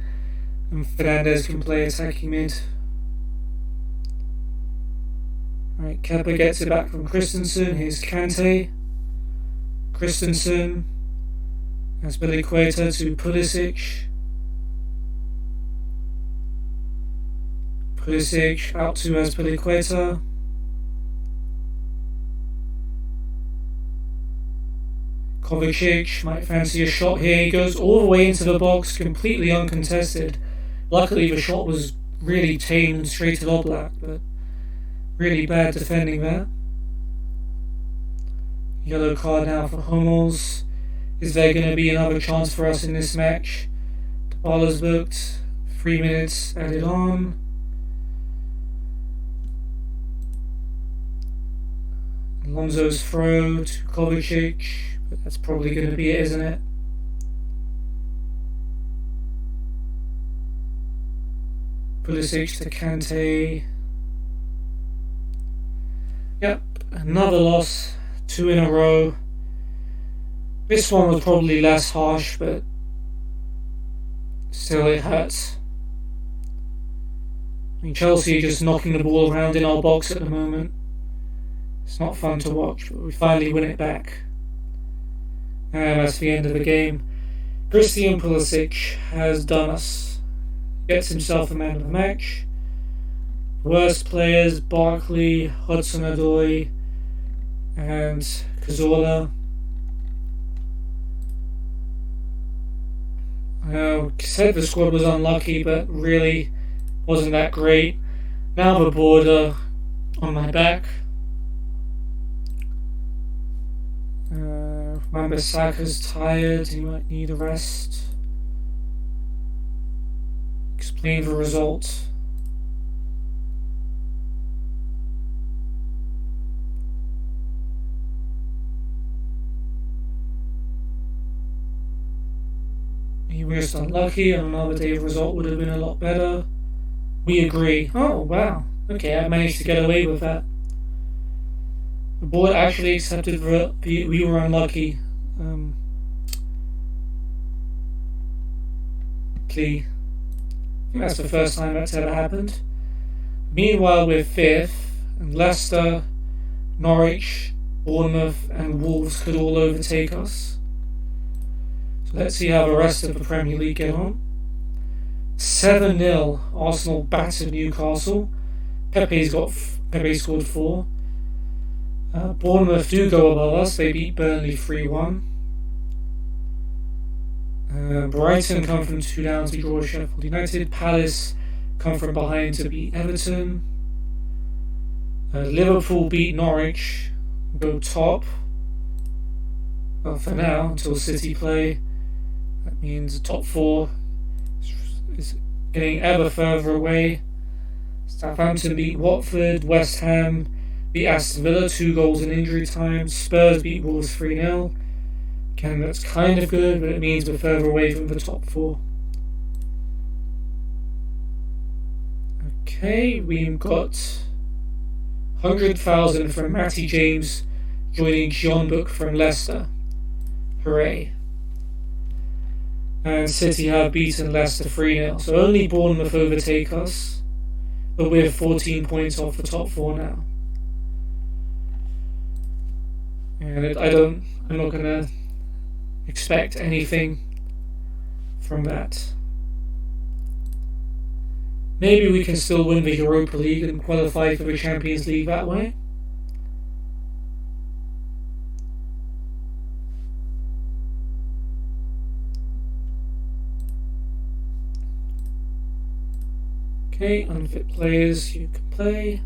And Fernandez can play attacking mid. Alright, Kepa gets it back from Christensen. Here's Kante. Christensen. Azpilicueta to Pulisic. Pulisic out to Azpilicueta. Kovacic might fancy a shot here. He goes all the way into the box, completely uncontested. Luckily the shot was really tame and straight to Oblak, but really bad defending there. Yellow card now for Hummels. Is there going to be another chance for us in this match? Dybala's booked. 3 minutes added on. Alonso's throw to Kovacic. But that's probably going to be it, isn't it? Pulisic to Kante. Yep, another loss. 2 in a row. This one was probably less harsh, but still it hurts. I mean, Chelsea are just knocking the ball around in our box at the moment. It's not fun to watch, but we finally win it back. And that's the end of the game. Christian Pulisic has done us. Gets himself a man of the match. Worst players, Barkley, Hudson-Odoi and Cazorla. Said the squad was unlucky, but really wasn't that great. Now the border on my back. Wan-Bissaka's tired, he might need a rest. Explain the result. He was unlucky, on another day the result would have been a lot better. We agree. Oh wow, okay, I managed to get away with that. The board actually accepted that we were unlucky. Plea. think that's the first time that's ever happened. Meanwhile, we're 5th, and Leicester, Norwich, Bournemouth and Wolves could all overtake us. So let's see how the rest of the Premier League get on. 7-0, Arsenal battered Newcastle. Pepe scored 4. Bournemouth do go above us. They beat Burnley 3-1. Brighton come from 2 down to draw Sheffield United. Palace come from behind to beat Everton. Liverpool beat Norwich, go top. Well, for now, until City play. That means the top 4 is getting ever further away. Southampton beat Watford. West Ham beat Aston Villa, 2 goals in injury time. Spurs beat Wolves 3-0. Again, that's kind of good, but it means we're further away from the top 4. Okay, we've got 100,000 from Matty James joining John Book from Leicester. Hooray. And City have beaten Leicester 3-0. So only Bournemouth overtake us, but we're 14 points off the top 4 now. And I'm not going to expect anything from that. Maybe we can still win the Europa League and qualify for the Champions League that way. Okay, unfit players, you can play.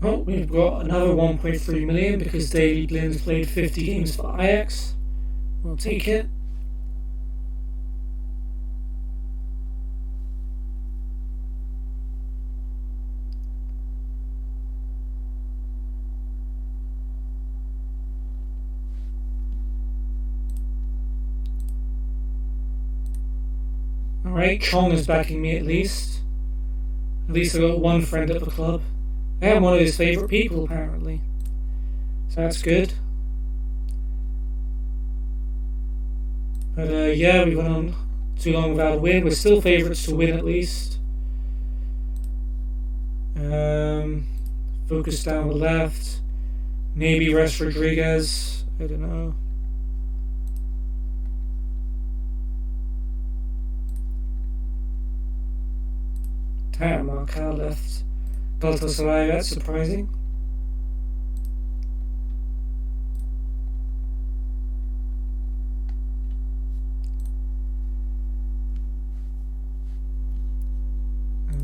Oh, we've got another 1.3 million because Daley Blind played 50 games for Ajax. We'll take it. Alright, Chong is backing me at least. At least I got one friend at the club. I am one of his favourite people, apparently. So that's good. But yeah, we went on too long without a win. We're still favourites to win at least. Focus down the left. Maybe rest Rodriguez. I don't know. Damn, Marcal left. Galatasaray, that's surprising.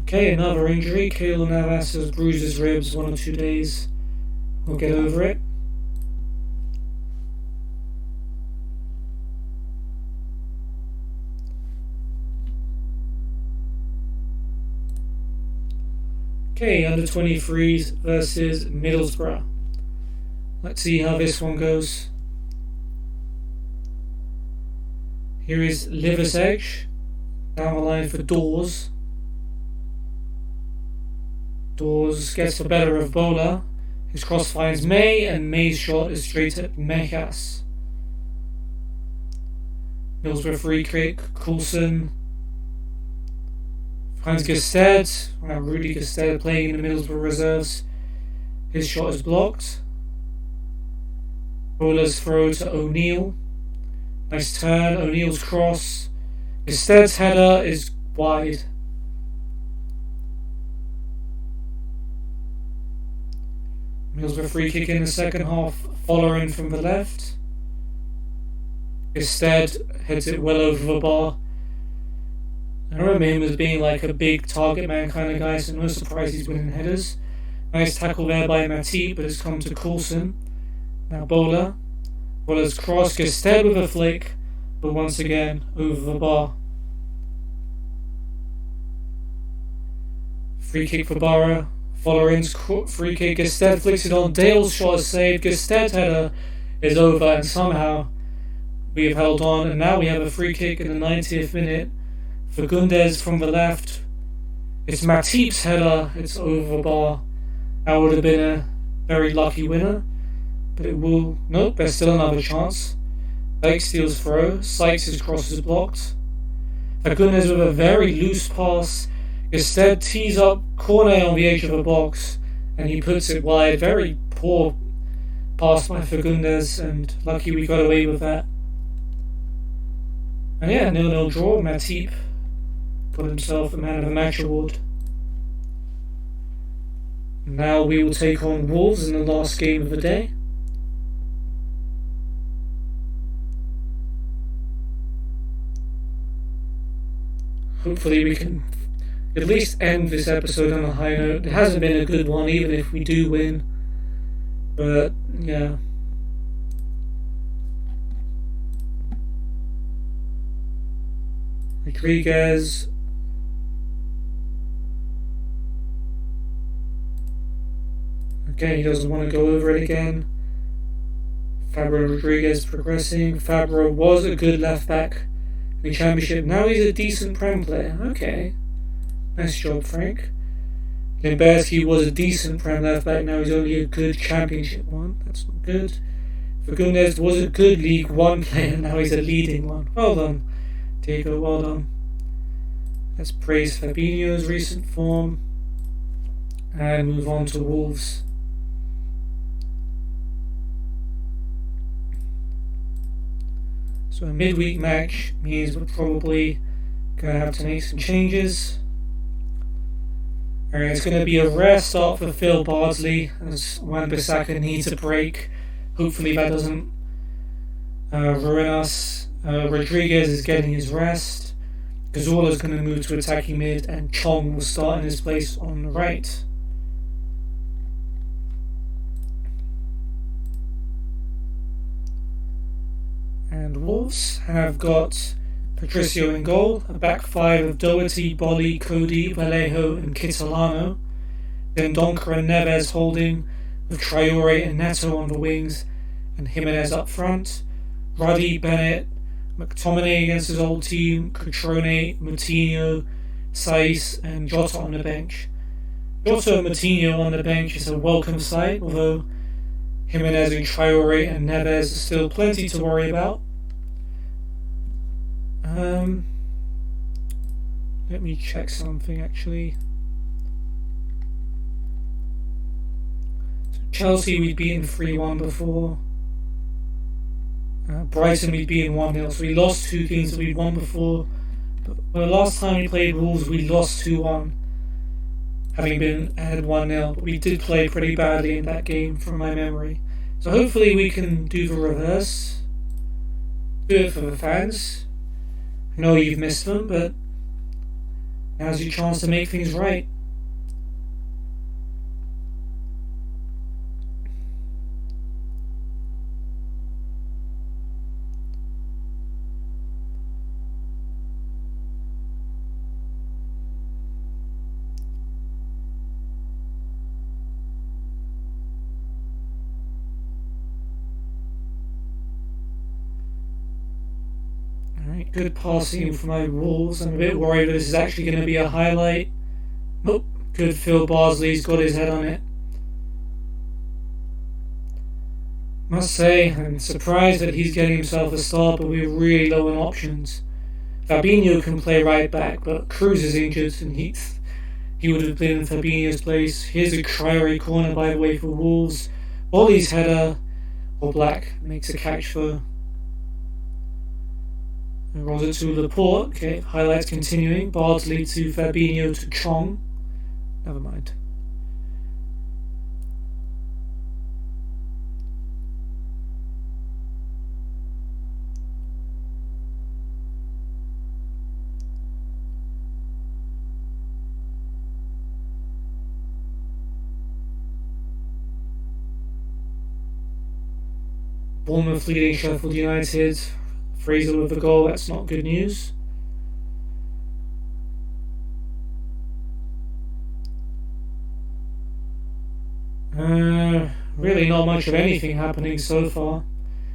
Okay, another injury. Keylor Navas has bruised his ribs 1 or 2 days. We'll get over it. Okay, under 23s versus Middlesbrough. Let's see how this one goes. Here is Liversedge. Down the line for Dawes. Dawes gets the better of Bola. His cross finds May, and May's shot is straight at Mejas. Middlesbrough free kick, Coulson. Finds Gusted. Rudy Gusted playing in the Middlesbrough reserves. His shot is blocked. Bola's throw to O'Neill. Nice turn. O'Neill's cross. Gusted's header is wide. Middlesbrough free kick in the second half. Following from the left. Gusted heads it well over the bar. I remember him as being like a big target man kind of guy, so no surprise he's winning headers. Nice tackle there by Matip, but it's come to Coulson. Now Bola. Bola's cross, Gusted with a flick, but once again over the bar. Free kick for Borough. Following's free kick, Gusted flicks it on. Dale's shot is saved. Gusted's header is over, and somehow we have held on, and now we have a free kick in the 90th minute. Fagundes from the left. It's Matip's header. It's over the bar. That would have been a very lucky winner, but it will... Nope, there's still another chance. Lake steals throw, Sykes' cross is blocked. Fagundes with a very loose pass. Instead tees up corner on the edge of the box, and he puts it wide. Very poor pass by Fagundes, and lucky we got away with that. And yeah, 0-0 draw. Matip got himself a Man of the Match award. Now we will take on Wolves in the last game of the day. Hopefully we can at least end this episode on a high note. It hasn't been a good one, even if we do win. But, yeah. Rodriguez. Okay, he doesn't want to go over it again. Fabio Rodriguez progressing. Fabio was a good left back in the Championship. Now he's a decent Prem player. Okay. Nice job, Frank. Limberski was a decent Prem left back. Now he's only a good Championship one. That's not good. Fagundes was a good League One player. Now he's a leading one. Well done, Diego. Well done. Let's praise Fabinho's recent form and move on to Wolves. So a midweek match means we're probably going to have to make some changes. Alright, it's going to be a rare start for Phil Bardsley as Wan-Bissaka needs a break. Hopefully that doesn't ruin us. Rodriguez is getting his rest. Cazorla's going to move to attacking mid, and Chong will start in his place on the right. And Wolves have got Patricio in goal, a back five of Doherty, Bolly, Cody, Vallejo and Kitolano. Then Donker and Neves holding, with Traore and Neto on the wings, and Jimenez up front. Ruddy, Bennett, McTominay against his old team, Cutrone, Moutinho, Saiz and Jota on the bench. Jota and Moutinho on the bench is a welcome sight, although Jimenez and Traore and Neves are still plenty to worry about. Let me check something actually. So Chelsea we'd beaten 3-1 before. Brighton we'd beaten 1-0. So we lost 2 games that we'd won before. But the last time we played Wolves we lost 2-1. Having been ahead 1-0. But we did play pretty badly in that game from my memory. So hopefully we can do the reverse. Do it for the fans. I know you've missed them, but now's your chance to make things right. Good passing from my Wolves. I'm a bit worried that this is actually going to be a highlight. Nope. Good Phil Bardsley's got his head on it. Must say, I'm surprised that he's getting himself a start, but we're really low on options. Fabinho can play right back, but Cruz is injured and he would have been in Fabinho's place. Here's a Traore corner, by the way, for Wolves. Bolly's header, or Black, makes a catch for... And rolls it to Laporte. Okay, highlights continuing. Bardsley to Fabinho to Chong. Never mind. Bournemouth leading Sheffield United. Fraser with the goal, that's not good news. Really not much of anything happening so far.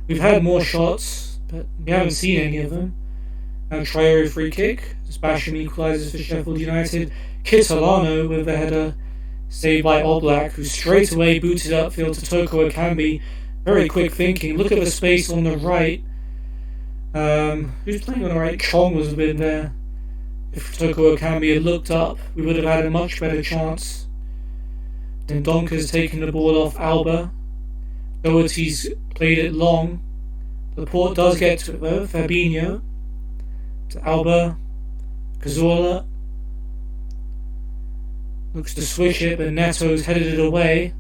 We've had more shots, but we haven't seen any of them. Now Traore free kick, as Basham equalises for Sheffield United. Kitolano with the header Saved by Oblak, who straight away booted upfield to Toko Akambi. Very quick thinking. Look at the space on the right. Who's playing on the right? Chong was been there. If Toko Akambi had looked up, we would have had a much better chance. Then Donker's taken the ball off Alba. Doherty's played it long. Laporte does get to it though. Fabinho to Alba. Cazorla looks to switch it, but Neto's headed it away.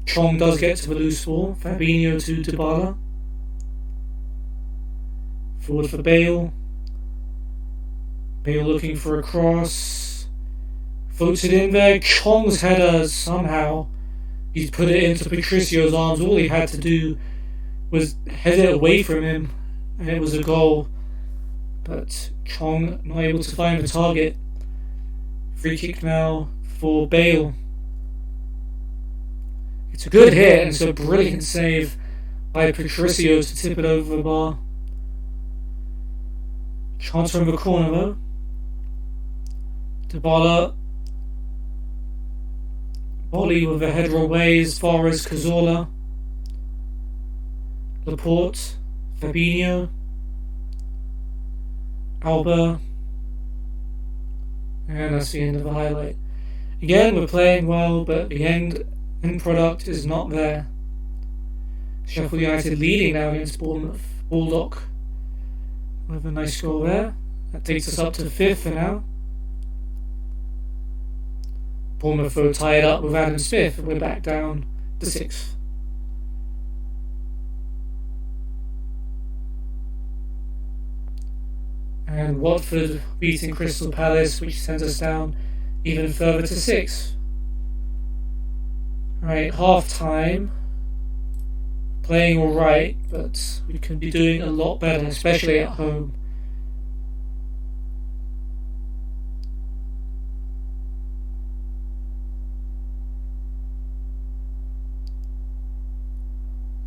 Chong does get to the loose ball. Fabinho to Dybala. Forward for Bale. Bale looking for a cross. Floats it in there. Chong's header somehow. He's put it into Patricio's arms. All he had to do was head it away from him, and it was a goal. But Chong not able to find the target. Free kick now for Bale. It's a good hit, and it's a brilliant save by Patricio to tip it over the bar. Chance from the corner though. Dybala. Volley with a header away as far as Cazorla. Laporte. Fabinho. Alba. And that's the end of the highlight. Again, we're playing well, but the end product is not there. Sheffield United leading now against Bournemouth. Baldock with a nice goal there. That takes us up to 5th for now. Bournemouth will tie it up with Adam Smith, and we're back down to 6th. And Watford beating Crystal Palace, which sends us down even further to 6th. Right, half time. Playing alright, but we could be doing a lot better, especially at home.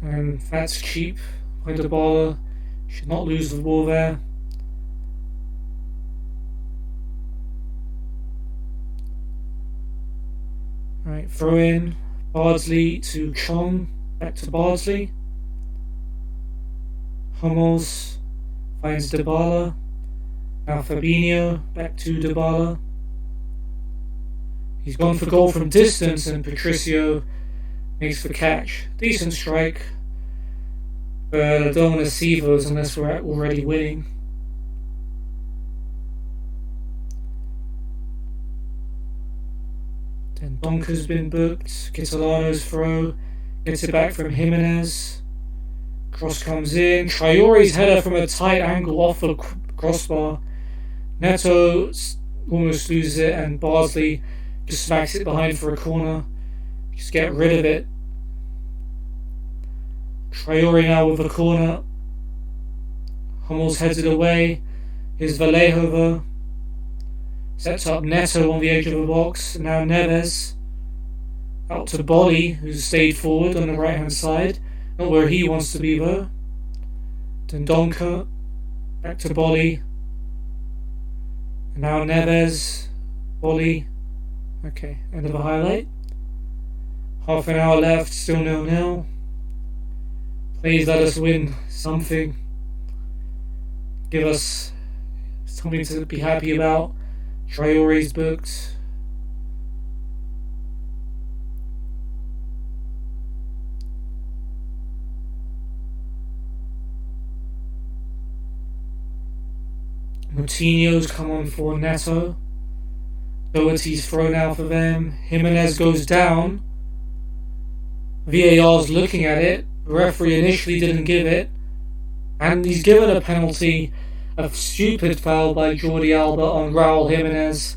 And that's cheap by Dybala. Should not lose the ball there. Right, throw in. Bardsley to Chong. Back to Bardsley. Hummels finds Dybala. Now Fabinho. Back to Dybala. He's gone for goal from distance, and Patricio makes the catch. Decent strike. But I don't want to see those unless we're already winning. Then Donker's been booked. Kitolano's throw. Gets it back from Jimenez. Cross comes in. Traore's header from a tight angle off the crossbar. Neto almost loses it, and Bardsley just smacks it behind for a corner. Just get rid of it. Traore now with a corner. Hummels heads it away. Here's Vallejo though. Sets up Neto on the edge of the box. Now Neves. Out to Bolly, who's stayed forward on the right hand side. Not where he wants to be though. Dendonka. Back to Bolly. And now Neves. Bolly. Okay, end of the highlight. Half an hour left, still 0-0. Please let us win something. Give us something to be happy about. Traore's booked. Moutinho's come on for Neto. Doherty's thrown out for them. Jimenez goes down. VAR's looking at it. The referee initially didn't give it. And he's given a penalty. A stupid foul by Jordi Alba on Raul Jimenez.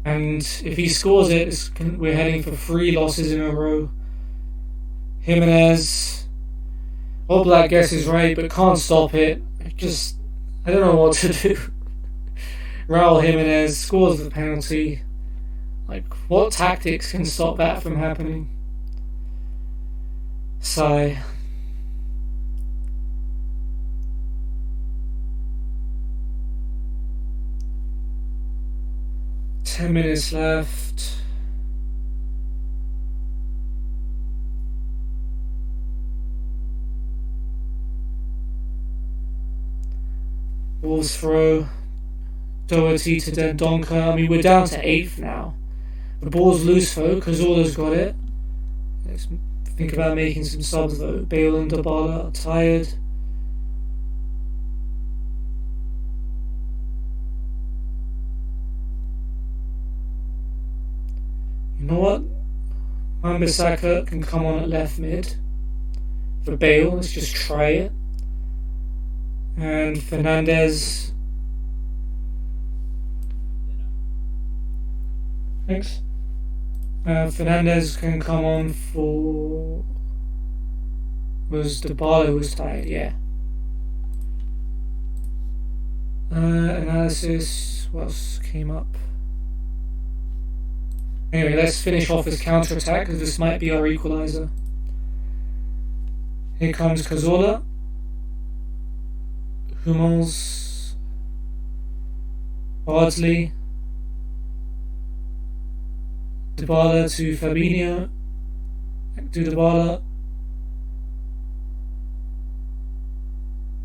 And if he scores it, we're heading for 3 losses in a row. Jimenez. Oblak guesses right, but can't stop it. I don't know what to do. Raul Jimenez scores the penalty. Like, what tactics can stop that from happening? Sigh. "10 minutes left. Wolves throw. Doherty to Dendonka. I mean, we're down to 8th now. The ball's loose though, Cazorla's got it. Let's think about making some subs though. Bale and Dybala are tired. You know what? Wan-Bissaka can come on at left mid. For Bale, let's just try it. And Fernandez. Thanks. Fernandez can come on for. Was Dybala was tired, yeah. Analysis. What else came up? Anyway, let's finish off this counter attack because this might be our equaliser. Here comes Cazorla. Hummels. Bardsley. Dybala to Fabinho. Back to Dybala.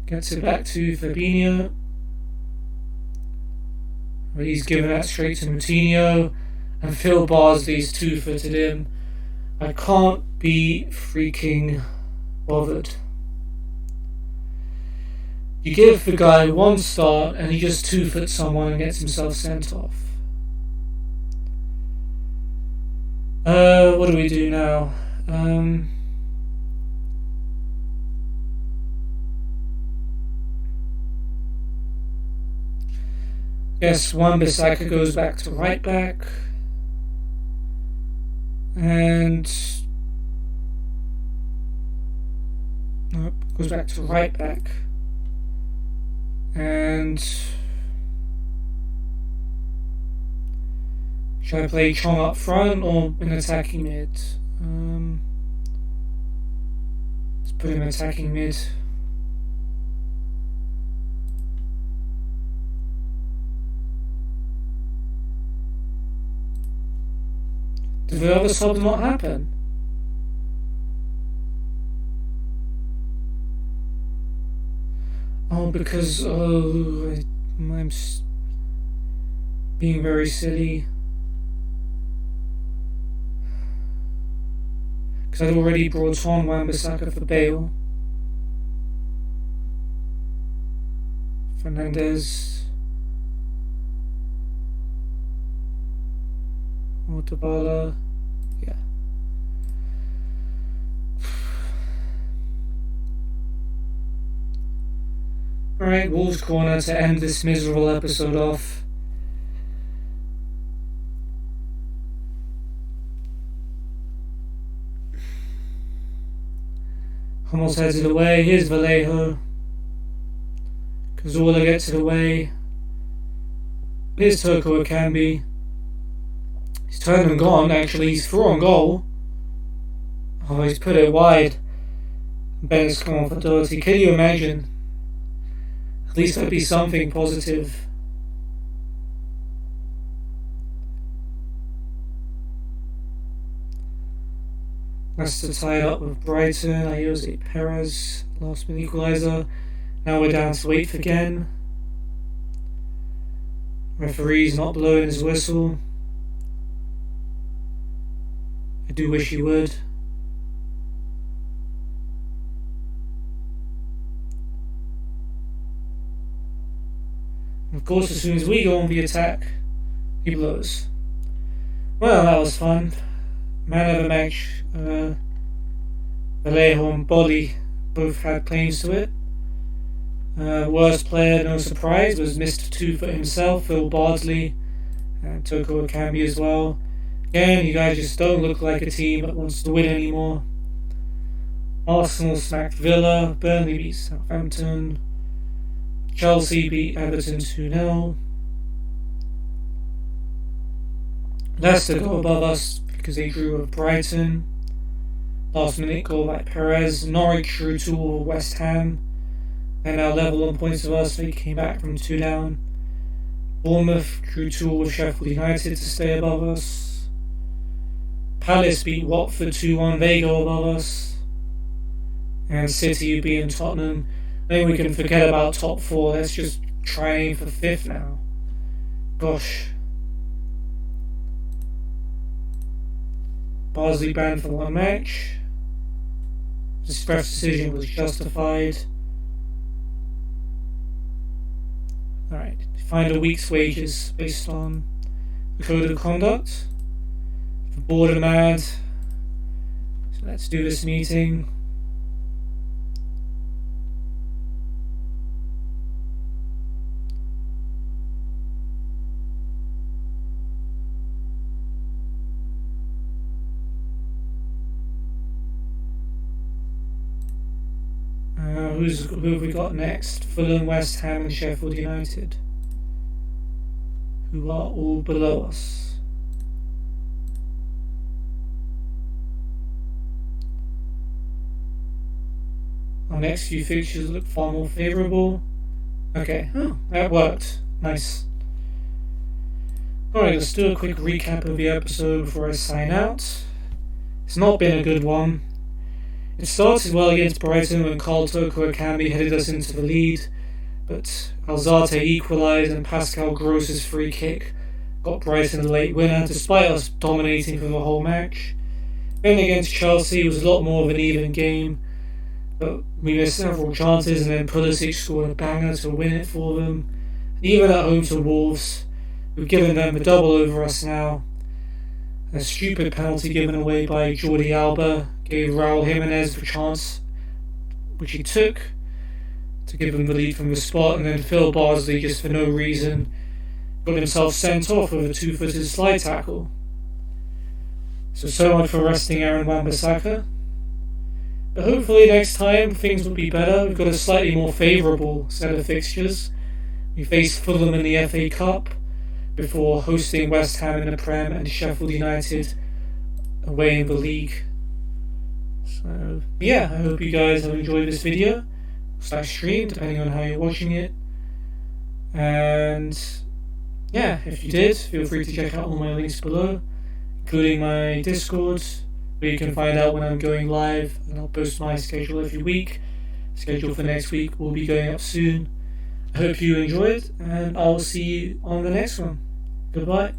Gets it back to Fabinho. Well, he's given that straight to Moutinho. And Phil Bardsley's two-footed him. I can't be freaking bothered. You give the guy one start and he just two-foot someone and gets himself sent off. What do we do now? Yes, Wan-Bissaka goes back to right back. And nope, goes back to right back. And should I play Chong up front or in attacking mid? Let's put him attacking mid. Did the other sub not happen? Oh, because I'm being very silly. Because I'd already brought on Wan-Bissaka for Bale. Fernandez. Dybala, yeah. Alright, Wolves corner to end this miserable episode off. Hummels heads it away, here's Vallejo. Cazorla gets it away. Here's Toko Akambi. He's turned and gone, actually. He's through on goal. Oh, he's put it wide. Bennett's come on for Doherty. Can you imagine? At least that'd be something positive. Leicester tied up with Brighton. Jose Perez, last minute equaliser. Now we're down to 8th again. Referee's not blowing his whistle. I do wish he would. Of course, as soon as we go on the attack, he blows. Well, that was fun. Man of the match, Vallejo and Bolly both had claims to it. Worst player, no surprise, was Mr. 2 for himself, Phil Bardsley, and Toko Akambi as well. Again, you guys just don't look like a team that wants to win anymore. Arsenal smacked Villa, Burnley beat Southampton, Chelsea beat Everton 2-0. Leicester go above us because they drew with Brighton. Last minute goal by Perez. Norwich drew 2 over West Ham. They're now level on points with us. They came back from 2 down. Bournemouth drew 2 with Sheffield United to stay above us. Palace beat Watford 2-1, they go above us. And City beating Tottenham. I think we can forget about top 4, let's just trying for 5th now. Gosh. Barnsley banned for 1 match. This ref's decision was justified. Alright, find a week's wages based on the code of conduct. If you're bored and mad, so let's do this meeting. Who have we got next? Fulham, West Ham and Sheffield United, who are all below us. Our next few fixtures look far more favourable. Okay, that worked. Nice. Alright, let's do a quick recap of the episode before I sign out. It's not been a good one. It started well against Brighton when Carl Toko Akambi headed us into the lead, but Alzate equalised and Pascal Gross's free kick got Brighton the late winner despite us dominating for the whole match. Then against Chelsea it was a lot more of an even game, but we missed several chances and then Pulisic scored a banger to win it for them. And even at home to Wolves, we've given them a double over us now. A stupid penalty given away by Jordi Alba gave Raul Jimenez the chance, which he took, to give him the lead from the spot, and then Phil Barnsley, just for no reason, got himself sent off with a 2-footed slide tackle. So much for resting Aaron Wan-Bissaka. But hopefully next time things will be better. We've got a slightly more favourable set of fixtures. We face Fulham in the FA Cup before hosting West Ham in the Prem and Sheffield United away in the league. So yeah, I hope you guys have enjoyed this video / stream, depending on how you're watching it. And yeah, if you did, feel free to check out all my links below, including my Discord, where you can find out when I'm going live, and I'll post my schedule every week. Schedule for next week will be going up soon. I hope you enjoyed, and I'll see you on the next one. Goodbye.